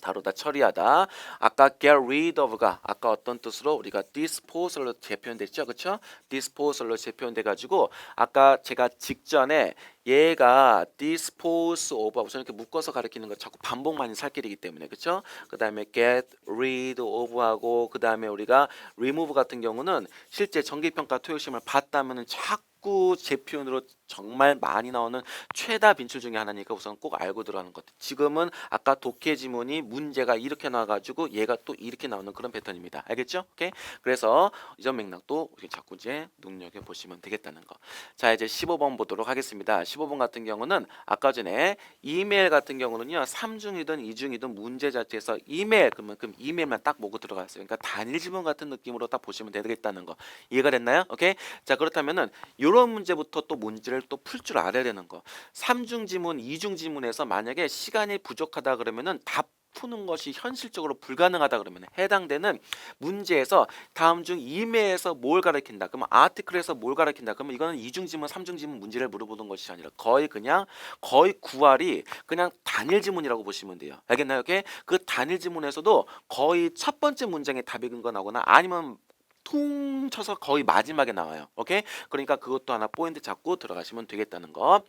S1: 다루다 처리하다. 아까 get rid of가 아까 어떤 뜻으로 우리가 disposal로 재표현됐죠, 그렇죠? disposal로 재표현돼 가지고 아까 제가 직전에 얘가 dispose of 우선 이렇게 묶어서 가리키는 거 자꾸 반복만이 살길이기 때문에 그렇죠? 그 다음에 get rid of하고 그 다음에 우리가 remove 같은 경우는 실제 정기평가 토익시험을 봤다면은 자꾸 제 표현으로 정말 많이 나오는 최다 빈출 중에 하나니까 우선 꼭 알고 들어가는 것. 지금은 아까 독해 지문이 문제가 이렇게 나와가지고 얘가 또 이렇게 나오는 그런 패턴입니다. 알겠죠? 오케이. 그래서 이전 맥락도 자꾸 이제 눈여겨 보시면 되겠다는 거. 자 이제 15번 보도록 하겠습니다. 15번 같은 경우는 아까 전에 이메일 같은 경우는요 3중이든 2중이든 문제 자체에서 이메일 그럼 이메일만 딱 보고 들어갔어요. 그러니까 단일 지문 같은 느낌으로 딱 보시면 되겠다는 거. 이해가 됐나요? 오케이. 자 그렇다면은 이런 문제부터 또 문제를 또 풀 줄 알아야 되는 거. 3중 지문, 2중 지문에서 만약에 시간이 부족하다 그러면은 답 푸는 것이 현실적으로 불가능하다 그러면 해당되는 문제에서 다음 중 이메에서 뭘 가리킨다. 그러면 아티클에서 뭘 가리킨다. 그러면 이거는 2중 지문, 3중 지문 문제를 물어보는 것이 아니라 거의 9할이 그냥 단일 지문이라고 보시면 돼요. 알겠나요? 오케이? 그 단일 지문에서도 거의 첫 번째 문장에 답이 근거 나오거나 아니면 퉁 쳐서 거의 마지막에 나와요. 오케이? 그러니까 그것도 하나 포인트 잡고 들어가시면 되겠다는 거.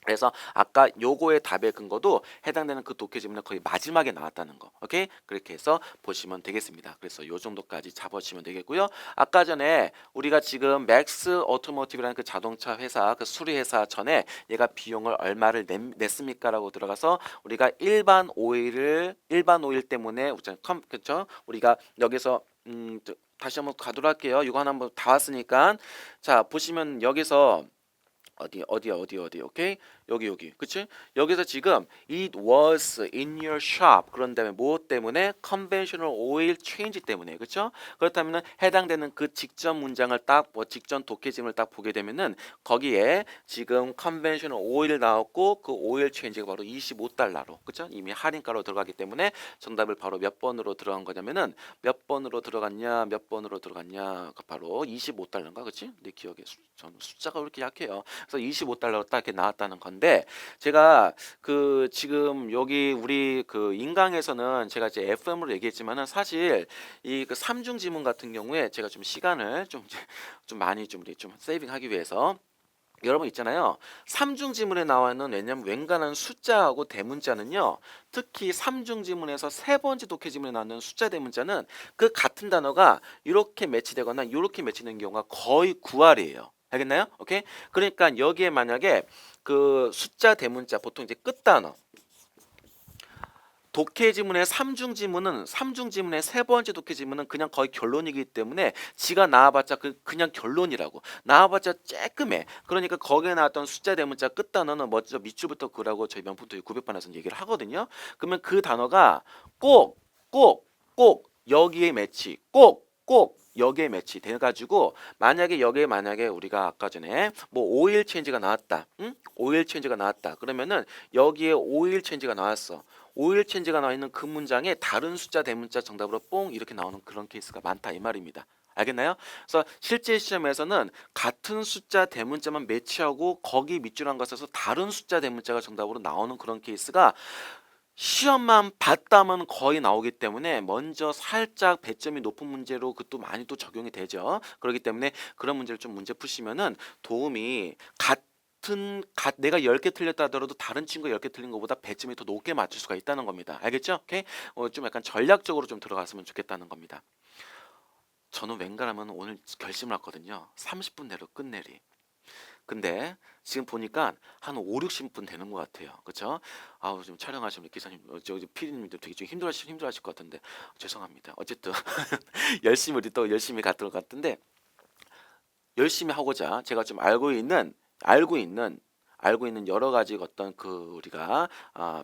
S1: 그래서 아까 요거의 답의 근거도 해당되는 그 독해 지문은 거의 마지막에 나왔다는 거. 오케이? 그렇게 해서 보시면 되겠습니다. 그래서 요 정도까지 잡으시면 되겠고요. 아까 전에 우리가 지금 맥스 오토모티브라는 그 자동차 회사, 그 수리 회사 전에 얘가 비용을 얼마를 냈습니까라고 들어가서 우리가 일반 오일 때문에 그렇죠? 우리가 여기서 다시 한번 가도록 할게요. 이거 하나 한번 다 왔으니까 자 보시면 여기서 어디 오케이 여기 그치 여기서 지금 it was in your shop 그런 다음에 무엇 때문에 conventional oil change 때문에 그쵸 그렇다면은 해당되는 그 직전 문장을 딱 직전 독해짐을 딱 보게 되면은 거기에 지금 conventional oil 나왔고 그 oil change가 바로 25달러로 그쵸 이미 할인가로 들어가기 때문에 정답을 바로 몇 번으로 들어간 거냐면은 몇 번으로 들어갔냐 바로 25달러인가 그치 내 기억에 저는 숫자가 왜 이렇게 약해요 그래서 25달러로 딱 이렇게 나왔다는 건데 제가 그 지금 여기 우리 그 인강에서는 제가 이제 FM으로 얘기했지만은 사실 이 그 삼중 지문 같은 경우에 제가 좀 시간을 좀 이제 좀 많이 좀 우리 좀 세이빙하기 위해서 여러분 있잖아요. 삼중 지문에 나와 있는 왜냐면 웬간한 숫자하고 대문자는요. 특히 삼중 지문에서 세 번째 독해 지문에 나오는 숫자 대문자는 그 같은 단어가 이렇게 매치되거나 이렇게 매치되는 경우가 거의 9할이에요. 알겠나요? 오케이? 그러니까 여기에 만약에 그 숫자 대문자 보통 이제 끝 단어 독해 지문의 삼중 지문은 삼중 지문의 세 번째 독해 지문은 그냥 거의 결론이기 때문에 지가 나와봤자 그냥 결론이라고 나와봤자 쬐끔해. 그러니까 거기에 나왔던 숫자 대문자 끝 단어는 먼저 밑줄부터 그라고 저희 명품토익 900반에서 얘기를 하거든요. 그러면 그 단어가 꼭 여기에 매치 꼭 여기에 매치 돼가지고 만약에 우리가 아까 전에 뭐 오일 체인지가 나왔다, 응? 오일 체인지가 나왔다. 그러면은 여기에 오일 체인지가 나왔어. 오일 체인지가 나와 있는 그 문장에 다른 숫자 대문자 정답으로 뽕 이렇게 나오는 그런 케이스가 많다 이 말입니다. 알겠나요? 그래서 실제 시험에서는 같은 숫자 대문자만 매치하고 거기 밑줄 한 것에서 다른 숫자 대문자가 정답으로 나오는 그런 케이스가 시험만 봤다면 거의 나오기 때문에 먼저 살짝 배점이 높은 문제로 그것도 많이 또 적용이 되죠. 그렇기 때문에 그런 문제를 좀 문제 푸시면은 도움이 내가 10개 틀렸다 하더라도 다른 친구가 10개 틀린 것보다 배점이 더 높게 맞출 수가 있다는 겁니다. 알겠죠? 오케이? 좀 약간 전략적으로 좀 들어갔으면 좋겠다는 겁니다. 저는 웬간하면 오늘 결심을 했거든요. 30분 내로 끝내리. 근데 지금 보니까 한 5, 60분 되는 것 같아요. 그렇죠? 아우 좀 촬영하시는 우리 기사님, 저 피디님들 되게 좀 힘들어하실 것 같은데 죄송합니다. 어쨌든 열심히 우리 또 열심히 갔던 것 같은데 열심히 하고자 제가 좀 알고 있는 여러 가지 어떤 그 우리가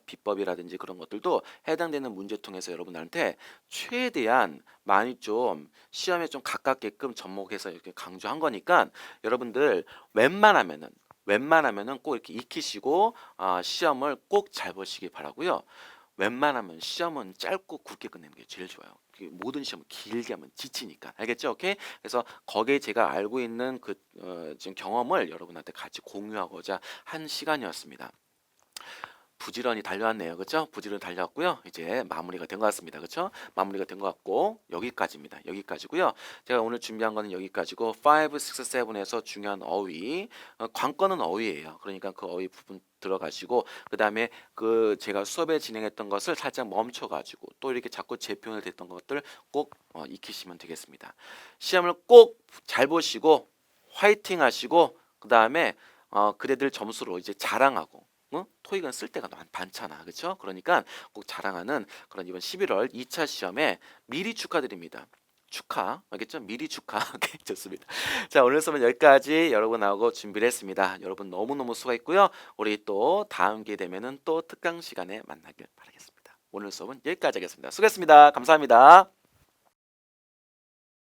S1: 비법이라든지 그런 것들도 해당되는 문제통해서 여러분들한테 최대한 많이 좀 시험에 좀 가깝게끔 접목해서 이렇게 강조한 거니까 여러분들 웬만하면은 꼭 이렇게 익히시고 시험을 꼭 잘 보시기 바라고요. 웬만하면 시험은 짧고 굵게 끝내는 게 제일 좋아요. 모든 시험은 길게 하면 지치니까. 알겠죠? 오케이? 그래서 거기에 제가 알고 있는 그 지금 경험을 여러분한테 같이 공유하고자 한 시간이었습니다. 부지런히 달려왔네요. 그렇죠? 부지런히 달려왔고요. 이제 마무리가 된 것 같습니다. 그렇죠? 마무리가 된 것 같고 여기까지입니다. 여기까지고요. 제가 오늘 준비한 거는 여기까지고 5, 6, 7에서 중요한 어휘, 관건은 어휘예요. 그러니까 그 어휘 부분 들어가시고 그 다음에 그 제가 수업에 진행했던 것을 살짝 멈춰가지고 또 이렇게 자꾸 재표현을 됐던 것들 꼭 익히시면 되겠습니다. 시험을 꼭 잘 보시고 화이팅 하시고 그 다음에 그대들 점수로 이제 자랑하고 토익은 쓸 때가 많잖아. 그렇죠? 그러니까 꼭 자랑하는 그런 이번 11월 2차 시험에 미리 축하드립니다. 축하. 알겠죠? 미리 축하. 오케이, 좋습니다. 자, 오늘 수업은 여기까지 여러분하고 준비를 했습니다. 여러분 너무너무 수고했고요. 우리 또 다음 기회 되면은 또 특강 시간에 만나길 바라겠습니다. 오늘 수업은 여기까지 하겠습니다. 수고했습니다. 감사합니다.